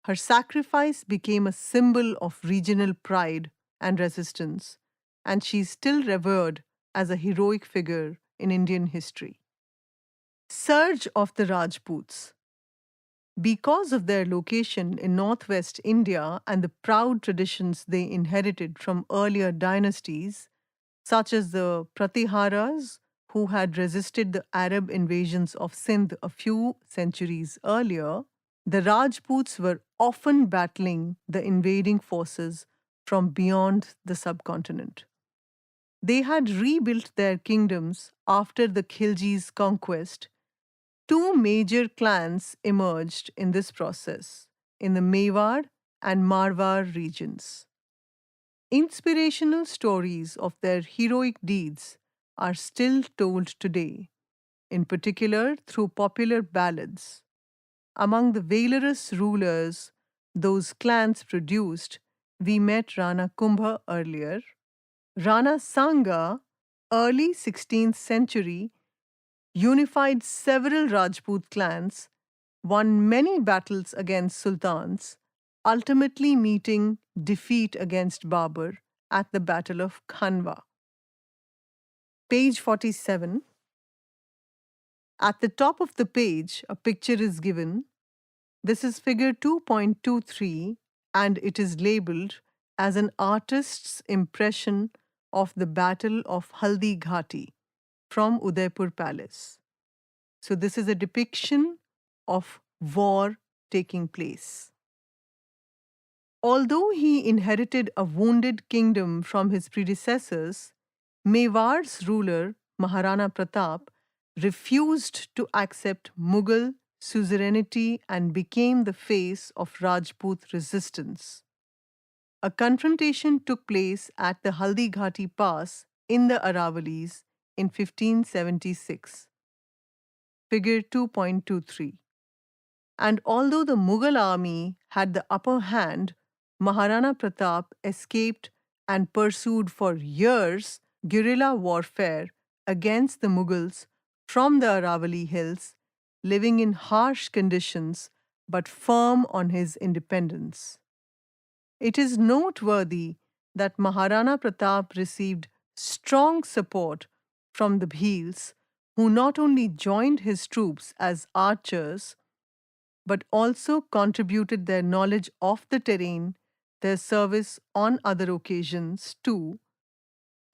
Her sacrifice became a symbol of regional pride and resistance, and she is still revered as a heroic figure in Indian history. Surge of the Rajputs. Because of their location in northwest India and the proud traditions they inherited from earlier dynasties, such as the Pratiharas, who had resisted the Arab invasions of Sindh a few centuries earlier, the Rajputs were often battling the invading forces from beyond the subcontinent. They had rebuilt their kingdoms after the Khilji's conquest. Two major clans emerged in this process in the Mewar and Marwar regions. Inspirational stories of their heroic deeds are still told today, in particular through popular ballads. Among the valorous rulers those clans produced, we met Rana Kumbha earlier. Rana Sanga, early 16th century, unified several Rajput clans, won many battles against sultans, ultimately meeting defeat against Babur at the Battle of Khanwa. Page 47. At the top of the page, a picture is given. This is figure 2.23 and it is labeled as an artist's impression of the Battle of Haldi Ghati from Udaipur Palace. So, this is a depiction of war taking place. Although he inherited a wounded kingdom from his predecessors, Mewar's ruler, Maharana Pratap, refused to accept Mughal suzerainty and became the face of Rajput resistance. A confrontation took place at the Haldi Ghati Pass in the Aravalis in 1576. Figure 2.23. And although the Mughal army had the upper hand, Maharana Pratap escaped and pursued for years guerrilla warfare against the Mughals from the Aravali hills, living in harsh conditions but firm on his independence. It is noteworthy that Maharana Pratap received strong support from the Bhils, who not only joined his troops as archers but also contributed their knowledge of the terrain, their service on other occasions too,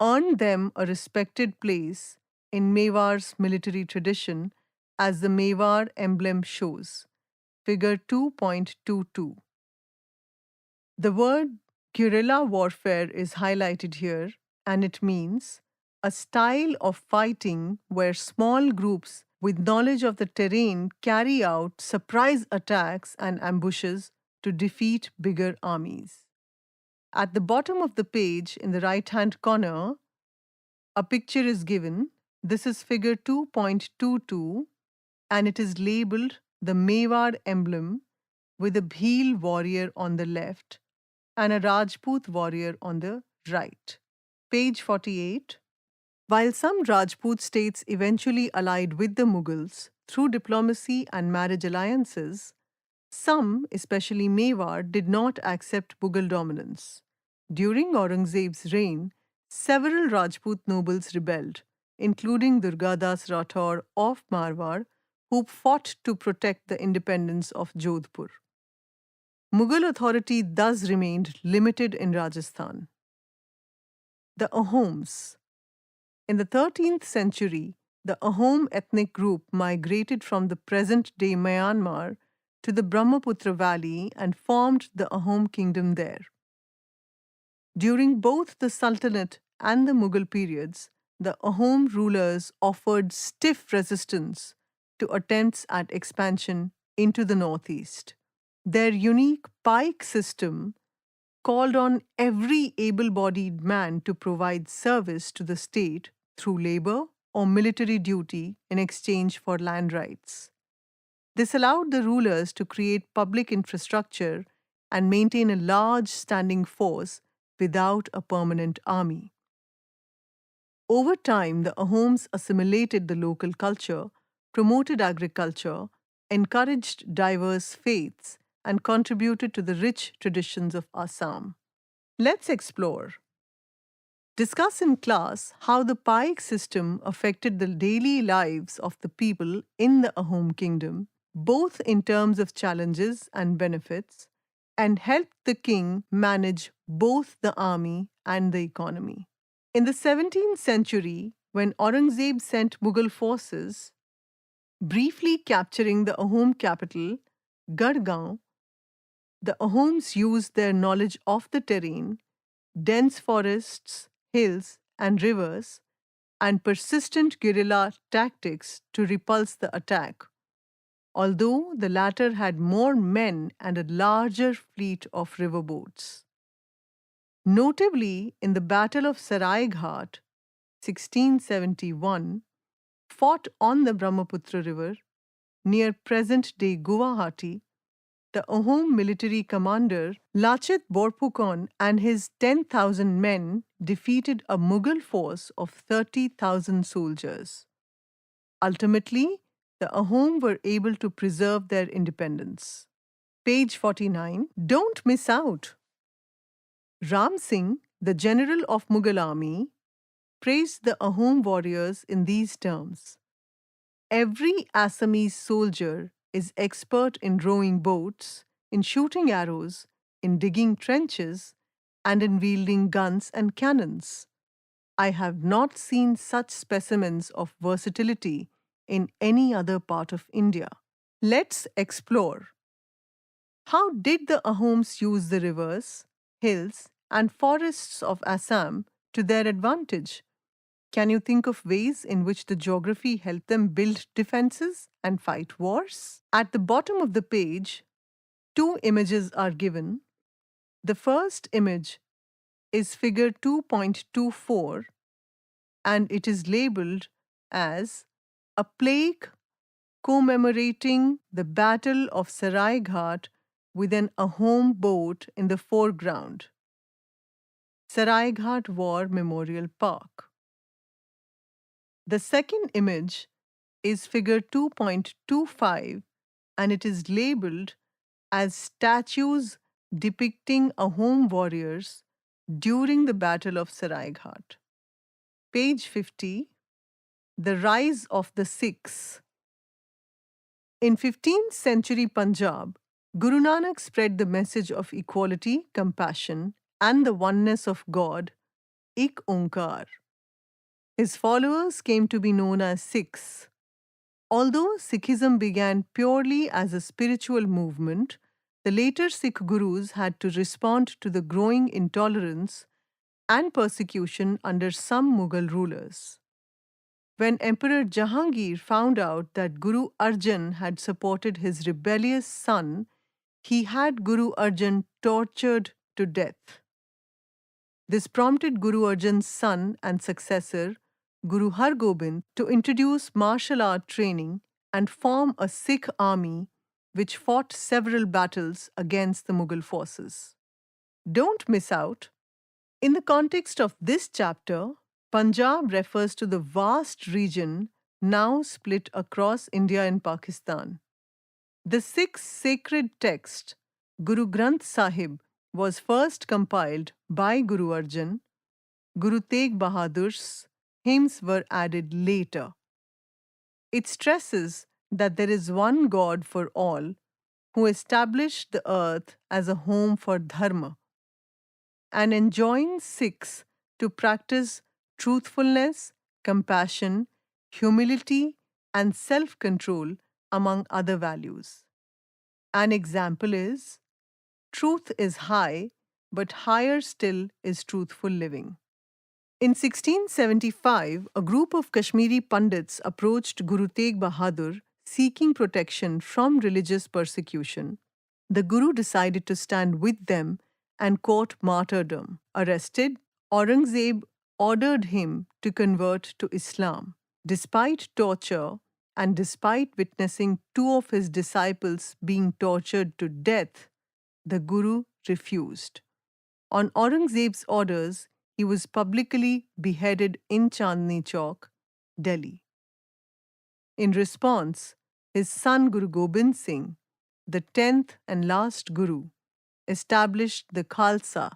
earned them a respected place in Mewar's military tradition, as the Mewar emblem shows. Figure 2.22. The word guerrilla warfare is highlighted here, and it means a style of fighting where small groups with knowledge of the terrain carry out surprise attacks and ambushes to defeat bigger armies. At the bottom of the page, in the right hand corner, a picture is given. This is figure 2.22, and it is labeled the Mewar emblem with a Bhil warrior on the left and a Rajput warrior on the right. Page 48. While some Rajput states eventually allied with the Mughals through diplomacy and marriage alliances, some, especially Mewar, did not accept Mughal dominance. During Aurangzeb's reign, several Rajput nobles rebelled, including Durgadas Rathore of Marwar, who fought to protect the independence of Jodhpur. Mughal authority thus remained limited in Rajasthan. The Ahoms. In the 13th century, the Ahom ethnic group migrated from the present-day Myanmar to the Brahmaputra Valley and formed the Ahom kingdom there. During both the Sultanate and the Mughal periods, the Ahom rulers offered stiff resistance to attempts at expansion into the northeast. Their unique pike system called on every able-bodied man to provide service to the state through labor or military duty in exchange for land rights. This allowed the rulers to create public infrastructure and maintain a large standing force without a permanent army. Over time, the Ahoms assimilated the local culture, promoted agriculture, encouraged diverse faiths, and contributed to the rich traditions of Assam. Let's explore. Discuss in class how the pike system affected the daily lives of the people in the Ahom kingdom, both in terms of challenges and benefits, and helped the king manage both the army and the economy. In the 17th century, when Aurangzeb sent Mughal forces, briefly capturing the Ahom capital, Gadgaon, the Ahoms used their knowledge of the terrain, dense forests, hills, and rivers, and persistent guerrilla tactics to repulse the attack, although the latter had more men and a larger fleet of riverboats. Notably, in the Battle of Saraighat, 1671, fought on the Brahmaputra River near present day Guwahati, the Ahom military commander Lachit Borpukon and his 10,000 men defeated a Mughal force of 30,000 soldiers. Ultimately, the Ahom were able to preserve their independence. Page 49. Don't miss out. Ram Singh, the general of Mughal army, praised the Ahom warriors in these terms. Every Assamese soldier is expert in rowing boats, in shooting arrows, in digging trenches, and in wielding guns and cannons. I have not seen such specimens of versatility in any other part of India. Let's explore. How did the Ahoms use the rivers, hills, and forests of Assam to their advantage? Can you think of ways in which the geography helped them build defenses and fight wars? At the bottom of the page, two images are given. The first image is figure 2.24 and it is labeled as a plaque commemorating the Battle of Saraighat with an Ahom boat in the foreground. Saraighat War Memorial Park. The second image is figure 2.25 and it is labeled as statues depicting Ahom warriors during the Battle of Saraighat. Page 50. The Rise of the Sikhs. In 15th century Punjab, Guru Nanak spread the message of equality, compassion, and the oneness of God, Ik Onkar. His followers came to be known as Sikhs. Although Sikhism began purely as a spiritual movement, the later Sikh gurus had to respond to the growing intolerance and persecution under some Mughal rulers. When Emperor Jahangir found out that Guru Arjan had supported his rebellious son, he had Guru Arjan tortured to death. This prompted Guru Arjan's son and successor, Guru Har Gobind, to introduce martial art training and form a Sikh army which fought several battles against the Mughal forces. Don't miss out. In the context of this chapter, Punjab refers to the vast region now split across India and Pakistan. The sixth sacred text, Guru Granth Sahib, was first compiled by Guru Arjan. Guru Tegh Bahadur's hymns were added later. It stresses that there is one God for all who established the earth as a home for dharma and enjoins Sikhs to practice truthfulness, compassion, humility, and self control, among other values. An example is truth is high, but higher still is truthful living. In 1675, a group of Kashmiri Pandits approached Guru Tegh Bahadur seeking protection from religious persecution. The Guru decided to stand with them and court martyrdom. Arrested, Aurangzeb ordered him to convert to Islam. Despite torture and despite witnessing two of his disciples being tortured to death, the Guru refused. On Aurangzeb's orders, he was publicly beheaded in Chandni Chowk, Delhi. In response, his son Guru Gobind Singh, the 10th and last Guru, established the Khalsa,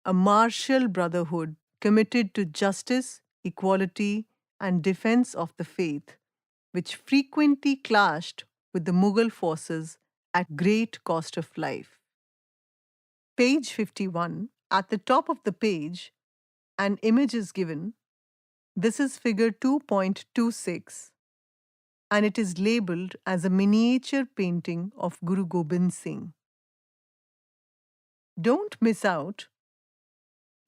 a martial brotherhood committed to justice, equality, and defense of the faith, which frequently clashed with the Mughal forces at great cost of life. Page 51. At the top of the page, An image is given. This is figure 2.26, and it is labeled as a miniature painting of Guru Gobind Singh. Don't miss out.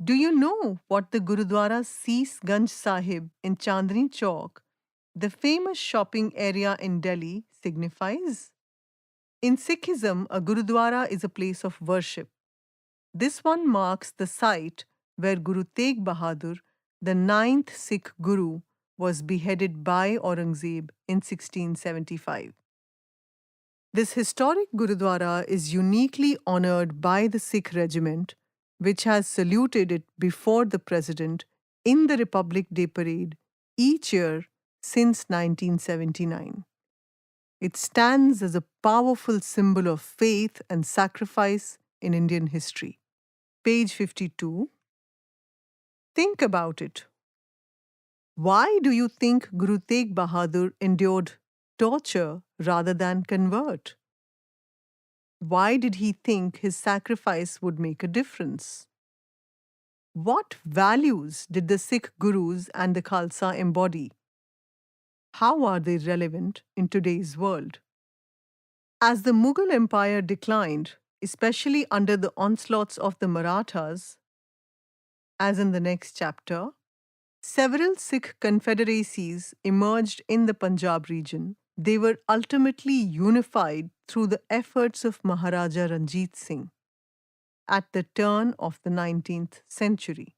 Do you know what the Gurudwara Sees Ganj Sahib in Chandni Chowk, the famous shopping area in Delhi, signifies? In Sikhism, a Gurudwara is a place of worship. This one marks the site where Guru Tegh Bahadur, the ninth Sikh Guru, was beheaded by Aurangzeb in 1675. This historic Gurudwara is uniquely honored by the Sikh regiment, which has saluted it before the President in the Republic Day Parade each year since 1979. It stands as a powerful symbol of faith and sacrifice in Indian history. Page 52. Think about it. Why do you think Guru Tegh Bahadur endured torture rather than convert? Why did he think his sacrifice would make a difference? What values did the Sikh gurus and the Khalsa embody? How are they relevant in today's world? As the Mughal Empire declined, especially under the onslaughts of the Marathas, as in the next chapter, several Sikh confederacies emerged in the Punjab region. They were ultimately unified through the efforts of Maharaja Ranjit Singh at the turn of the 19th century.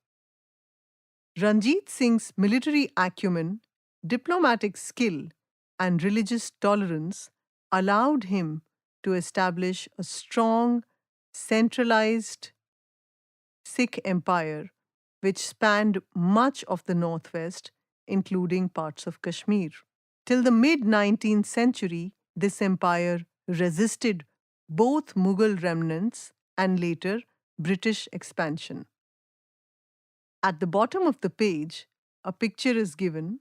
Ranjit Singh's military acumen, diplomatic skill, and religious tolerance allowed him to establish a strong, centralized Sikh empire which spanned much of the northwest, including parts of Kashmir. Till the mid 19th century, this empire resisted both Mughal remnants and later British expansion. At the bottom of the page, a picture is given.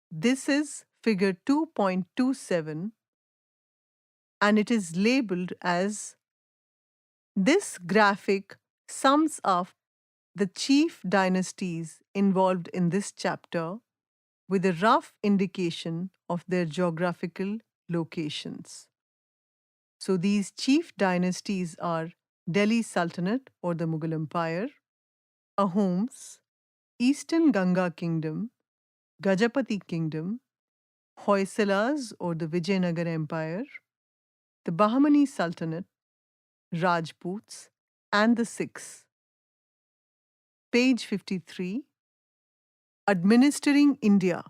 This is figure 2.27, and it is labeled as this graphic sums up the chief dynasties involved in this chapter with a rough indication of their geographical locations. So these chief dynasties are Delhi Sultanate or the Mughal Empire, Ahoms, Eastern Ganga Kingdom, Gajapati Kingdom, Hoysalas or the Vijayanagar Empire, the Bahmani Sultanate, Rajputs, and the Sikhs. Page 53. Administering India.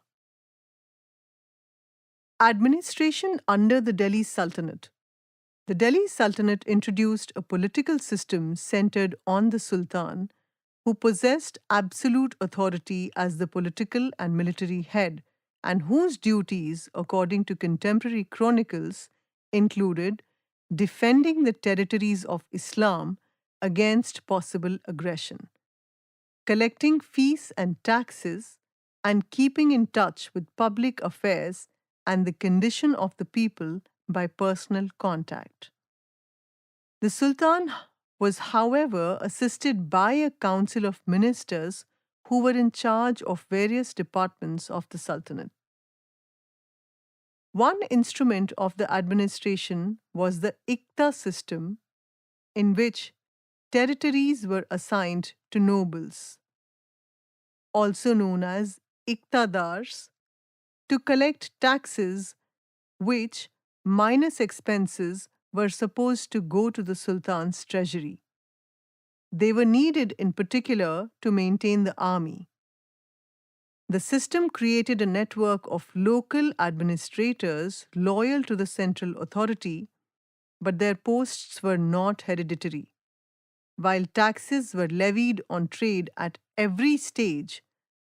Administration under the Delhi Sultanate. The Delhi Sultanate introduced a political system centered on the Sultan, who possessed absolute authority as the political and military head, and whose duties, according to contemporary chronicles, included defending the territories of Islam against possible aggression, collecting fees and taxes, and keeping in touch with public affairs and the condition of the people by personal contact. The Sultan was, however, assisted by a council of ministers who were in charge of various departments of the Sultanate. One instrument of the administration was the Ikta system, in which territories were assigned to nobles, also known as Iktadars, to collect taxes which, minus expenses, were supposed to go to the Sultan's treasury. They were needed in particular to maintain the army. The system created a network of local administrators loyal to the central authority, but their posts were not hereditary. While taxes were levied on trade at every stage,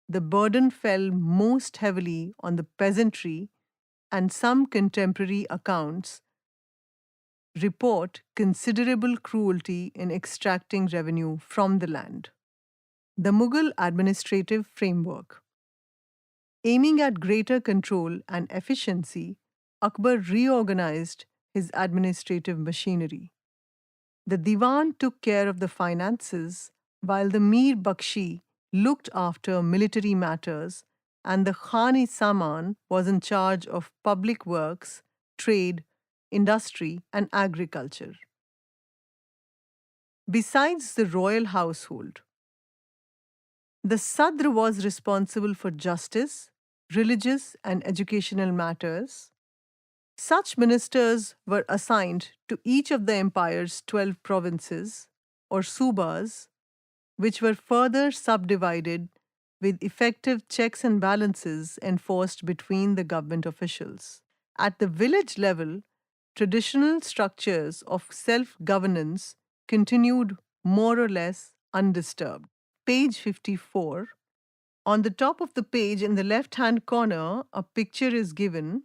the burden fell most heavily on the peasantry, and some contemporary accounts report considerable cruelty in extracting revenue from the land. The Mughal administrative framework. Aiming at greater control and efficiency, Akbar reorganized his administrative machinery. The Diwan took care of the finances, while the Mir Bakshi looked after military matters and the Khan-e Saman was in charge of public works, trade, industry, and agriculture. Besides the royal household, the Sadr was responsible for justice, religious, and educational matters. Such ministers were assigned to each of the empire's 12 provinces, or subas, which were further subdivided with effective checks and balances enforced between the government officials. At the village level, traditional structures of self governance continued more or less undisturbed. Page 54. On the top of the page in the left hand corner, a picture is given.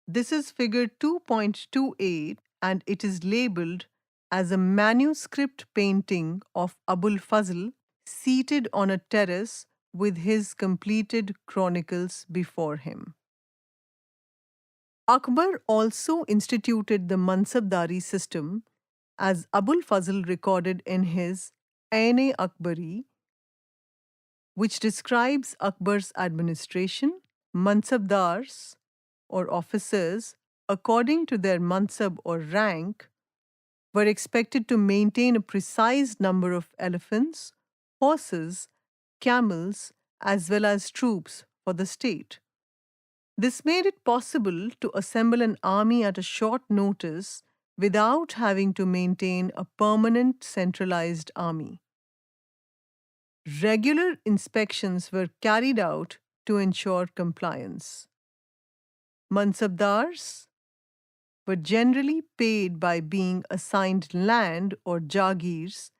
This is figure 2.28 and it is labeled as a manuscript painting of Abul Fazl seated on a terrace with his completed chronicles before him. Akbar also instituted the Mansabdari system, as Abul Fazl recorded in his Ain-e-Akbari, which describes Akbar's administration. Mansabdars, or officers, according to their mansab or rank, were expected to maintain a precise number of elephants, horses, camels, as well as troops for the state. This made it possible to assemble an army at a short notice without having to maintain a permanent centralized army. Regular inspections were carried out to ensure compliance. Mansabdars were generally paid by being assigned land or jagirs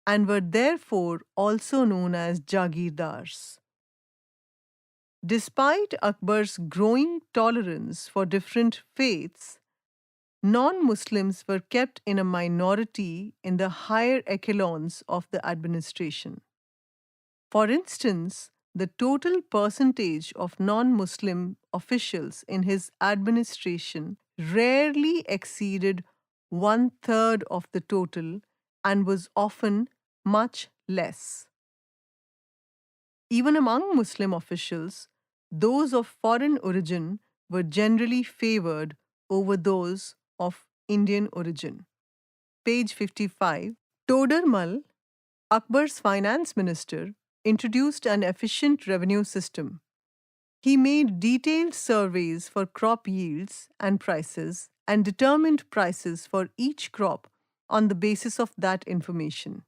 and were therefore also known as jagirdars. Despite Akbar's growing tolerance for different faiths, non Muslims were kept in a minority in the higher echelons of the administration. For instance, the total percentage of non Muslim officials in his administration rarely exceeded 1/3 of the total and was often much less. Even among Muslim officials, those of foreign origin were generally favored over those of Indian origin. Page 55. Todermal, Akbar's finance minister, introduced an efficient revenue system. He made detailed surveys for crop yields and prices and determined prices for each crop on the basis of that information.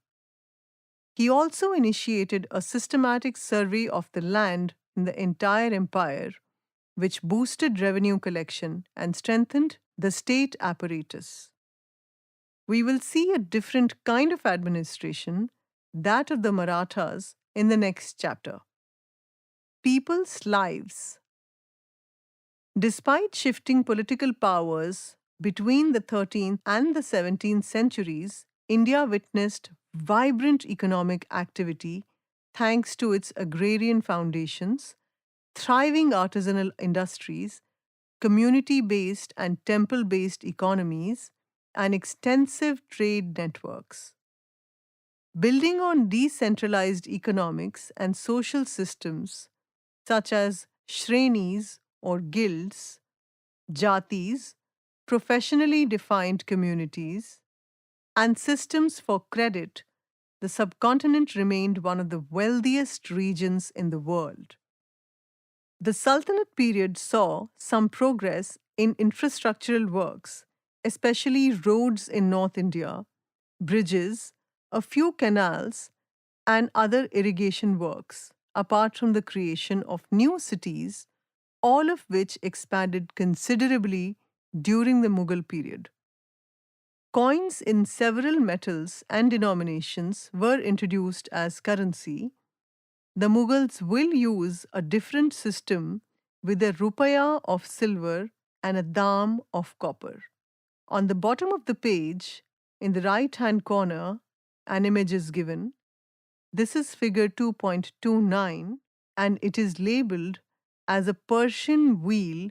He also initiated a systematic survey of the land in the entire empire, which boosted revenue collection and strengthened the state apparatus. We will see a different kind of administration, that of the Marathas, in the next chapter. People's lives. Despite shifting political powers between the 13th and the 17th centuries, India witnessed vibrant economic activity thanks to its agrarian foundations, thriving artisanal industries, community based and temple based economies, and extensive trade networks. Building on decentralized economics and social systems such as shrenis or guilds, jatis, professionally defined communities, and systems for credit, the subcontinent remained one of the wealthiest regions in the world. The Sultanate period saw some progress in infrastructural works, especially roads in North India, bridges, a few canals, and other irrigation works, apart from the creation of new cities, all of which expanded considerably during the Mughal period. Coins in several metals and denominations were introduced as currency. The Mughals will use a different system with a rupaya of silver and a dam of copper. On the bottom of the page, in the right hand corner, an image is given. This is figure 2.29 and it is labeled as a Persian wheel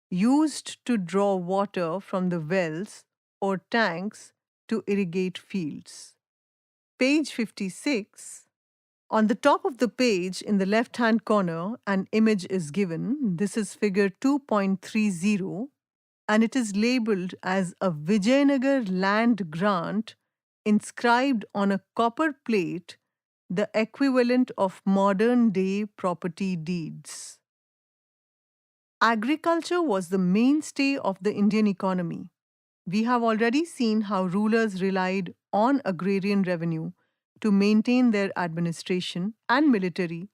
used to draw water from the wells or tanks to irrigate fields. Page 56. On the top of the page, in the left-hand corner, an image is given. This is figure 2.30, and it is labeled as a Vijayanagar land grant inscribed on a copper plate, the equivalent of modern-day property deeds. Agriculture was the mainstay of the Indian economy. We have already seen how rulers relied on agrarian revenue to maintain their administration and military,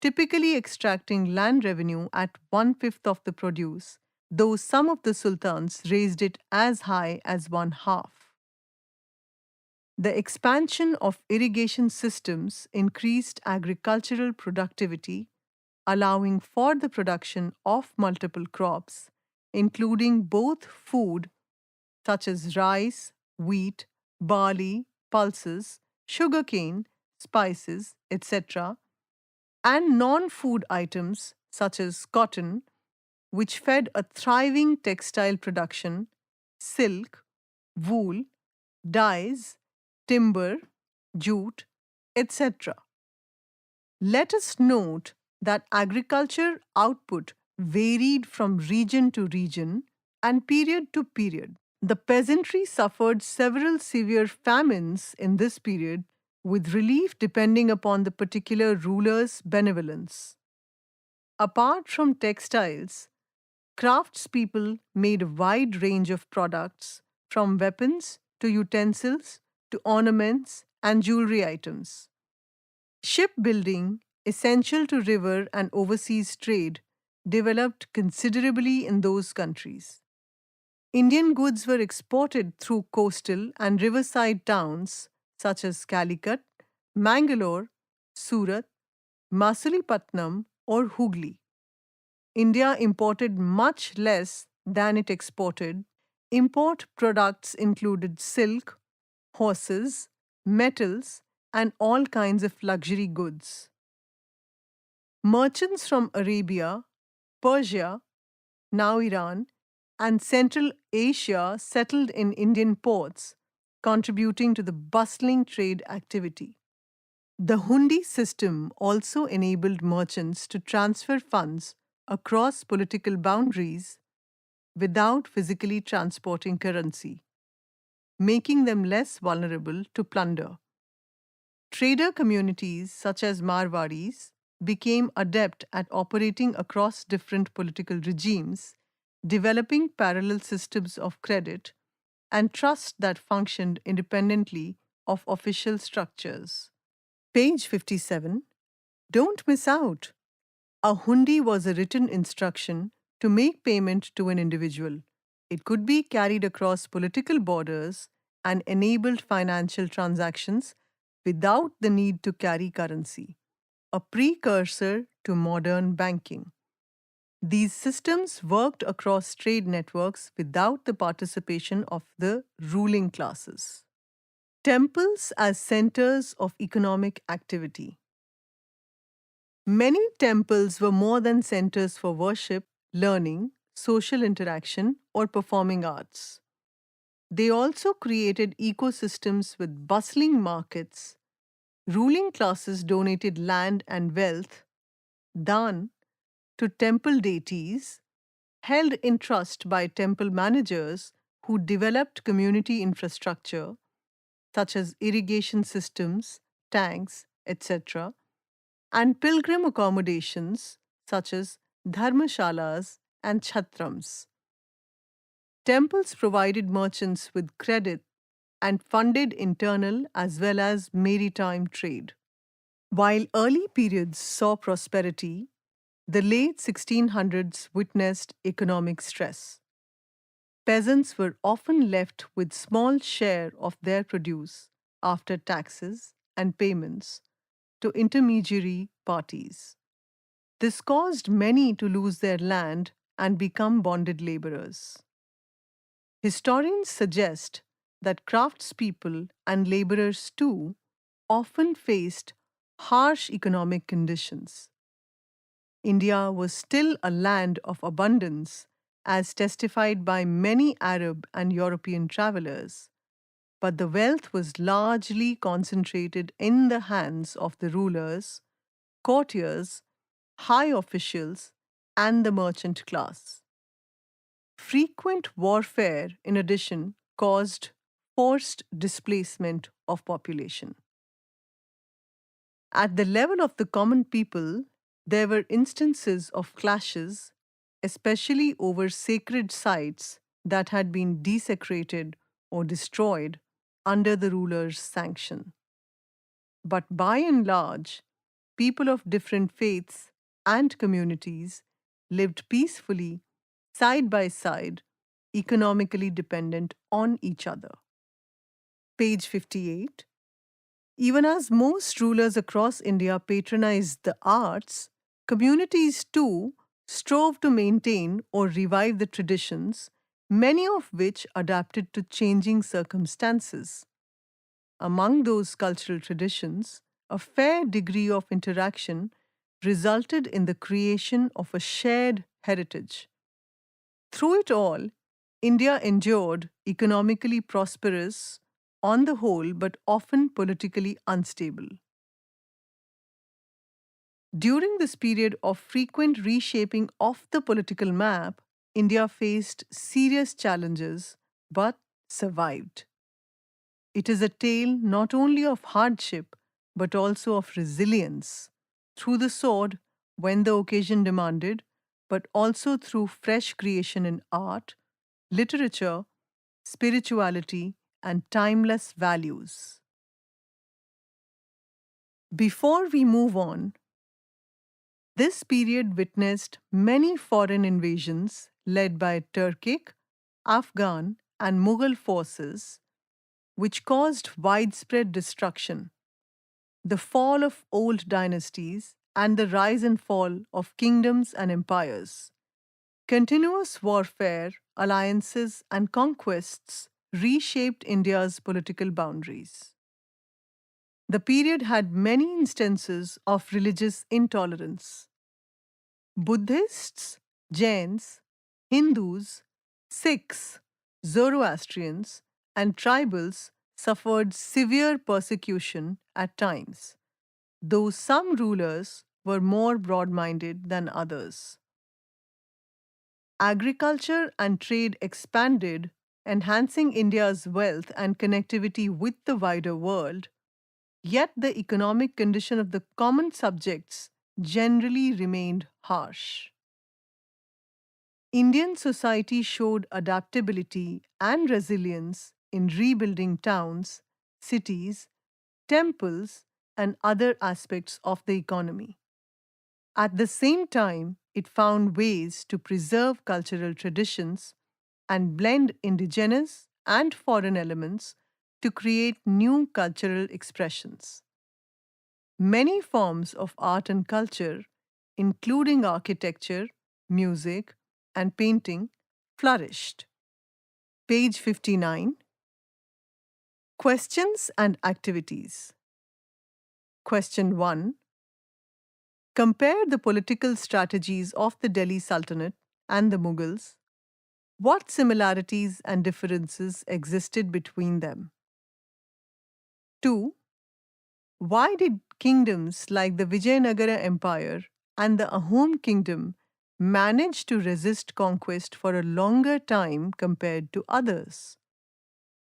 typically extracting land revenue at 1/5 of the produce, though some of the sultans raised it as high as 1/2. The expansion of irrigation systems increased agricultural productivity, allowing for the production of multiple crops, including both food such as rice, wheat, barley, pulses, sugarcane, spices, etc., and non food items such as cotton, which fed a thriving textile production, silk, wool, dyes, timber, jute, etc. Let us note that agriculture output varied from region to region and period to period. The peasantry suffered several severe famines in this period, with relief depending upon the particular ruler's benevolence. Apart from textiles, craftspeople made a wide range of products, from weapons to utensils to ornaments and jewelry items. Shipbuilding, essential to river and overseas trade, developed considerably in those countries. Indian goods were exported through coastal and riverside towns such as Calicut, Mangalore, Surat, Masulipatnam, or Hooghly. India imported much less than it exported. Import products included silk, horses, metals, and all kinds of luxury goods. Merchants from Arabia, Persia, now Iran, and Central Asia settled in Indian ports, contributing to the bustling trade activity. The hundi system also enabled merchants to transfer funds across political boundaries without physically transporting currency, making them less vulnerable to plunder. Trader communities such as Marwadis became adept at operating across different political regimes, developing parallel systems of credit and trust that functioned independently of official structures. Page 57. Don't miss out. A hundi was a written instruction to make payment to an individual. It could be carried across political borders and enabled financial transactions without the need to carry currency, a precursor to modern banking. These systems worked across trade networks without the participation of the ruling classes. Temples as centers of economic activity. Many temples were more than centers for worship, learning, social interaction, or performing arts. They also created ecosystems with bustling markets. Ruling classes donated land and wealth, dan, to temple deities, held in trust by temple managers who developed community infrastructure such as irrigation systems, tanks, etc., and pilgrim accommodations such as dharmashalas and chhatrams. Temples provided merchants with credit and funded internal as well as maritime trade. While early periods saw prosperity, the late 1600s witnessed economic stress. Peasants were often left with small share of their produce after taxes and payments to intermediary parties. This caused many to lose their land and become bonded laborers. Historians suggest that craftspeople and laborers too often faced harsh economic conditions. India was still a land of abundance, as testified by many Arab and European travelers. but the wealth was largely concentrated in the hands of the rulers, courtiers, high officials, and the merchant class. Frequent warfare, in addition, caused forced displacement of population. At the level of the common people, there were instances of clashes, especially over sacred sites that had been desecrated or destroyed under the ruler's sanction. But by and large, people of different faiths and communities lived peacefully, side by side, economically dependent on each other. Page 58. Even as most rulers across India patronized the arts, communities too strove to maintain or revive the traditions, many of which adapted to changing circumstances. Among those cultural traditions, a fair degree of interaction resulted in the creation of a shared heritage. Through it all, India endured economically prosperous on the whole, but often politically unstable. During this period of frequent reshaping of the political map, India faced serious challenges but survived. It is a tale not only of hardship but also of resilience through the sword when the occasion demanded, but also through fresh creation in art, literature, spirituality, and timeless values. Before we move on, this period witnessed many foreign invasions led by Turkic, Afghan, and Mughal forces, which caused widespread destruction, the fall of old dynasties, and the rise and fall of kingdoms and empires. Continuous warfare, alliances, and conquests reshaped India's political boundaries. The period had many instances of religious intolerance. Buddhists, Jains, Hindus, Sikhs, Zoroastrians, and tribals suffered severe persecution at times, though some rulers were more broad minded than others. Agriculture and trade expanded, enhancing India's wealth and connectivity with the wider world, yet the economic condition of the common subjects generally remained harsh. Indian society showed adaptability and resilience in rebuilding towns, cities, temples, and other aspects of the economy. At the same time, it found ways to preserve cultural traditions and blend indigenous and foreign elements to create new cultural expressions. Many forms of art and culture, including architecture, music, and painting, flourished. Page 59. Questions and activities. Question 1. Compare the political strategies of the Delhi Sultanate and the Mughals. What similarities and differences existed between them? 2. Why did kingdoms like the Vijayanagara Empire and the Ahom Kingdom manage to resist conquest for a longer time compared to others?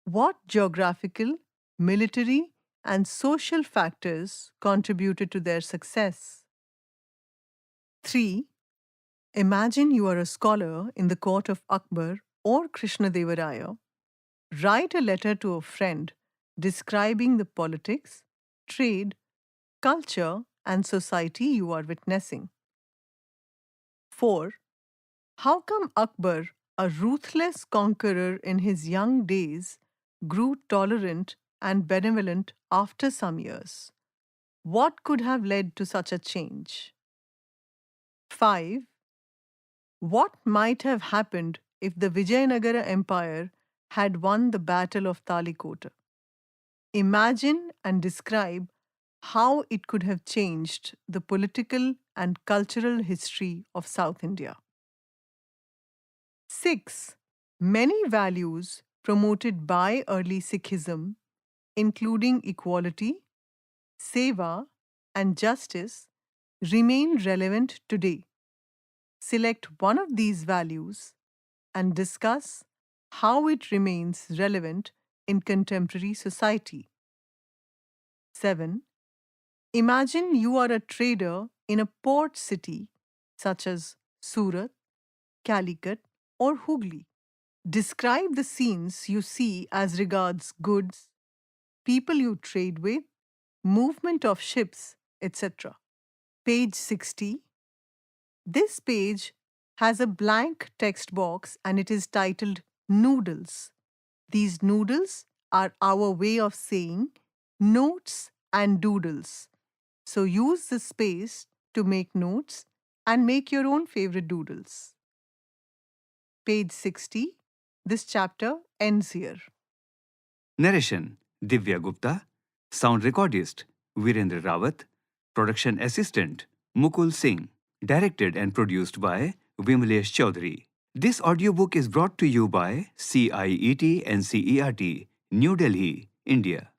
What geographical, military, and social factors contributed to their success? 3. Imagine you are a scholar in the court of Akbar or Krishnadevaraya. Write a letter to a friend describing the politics, trade, culture, and society you are witnessing. 4. How come Akbar, a ruthless conqueror in his young days, grew tolerant and benevolent after some years? What could have led to such a change? 5. What might have happened if the Vijayanagara Empire had won the Battle of Talikota? Imagine and describe how it could have changed the political and cultural history of South India. 6. Many values promoted by early Sikhism, including equality, seva, and justice, remain relevant today. Select one of these values and discuss how it remains relevant in contemporary society. 7. Imagine you are a trader in a port city such as Surat, Calicut, or Hooghly. Describe the scenes you see as regards goods, people you trade with, movement of ships, etc. Page 60. This page has a blank text box and it is titled Noodles. These noodles are our way of saying notes and doodles. So use this space to make notes and make your own favorite doodles. Page 60. This chapter ends here. Narration Divya Gupta. Sound recordist Virendra Rawat. Production assistant Mukul Singh. Directed and produced by Vimlesh Chaudhary. This audiobook is brought to you by CIET NCERT, New Delhi, India.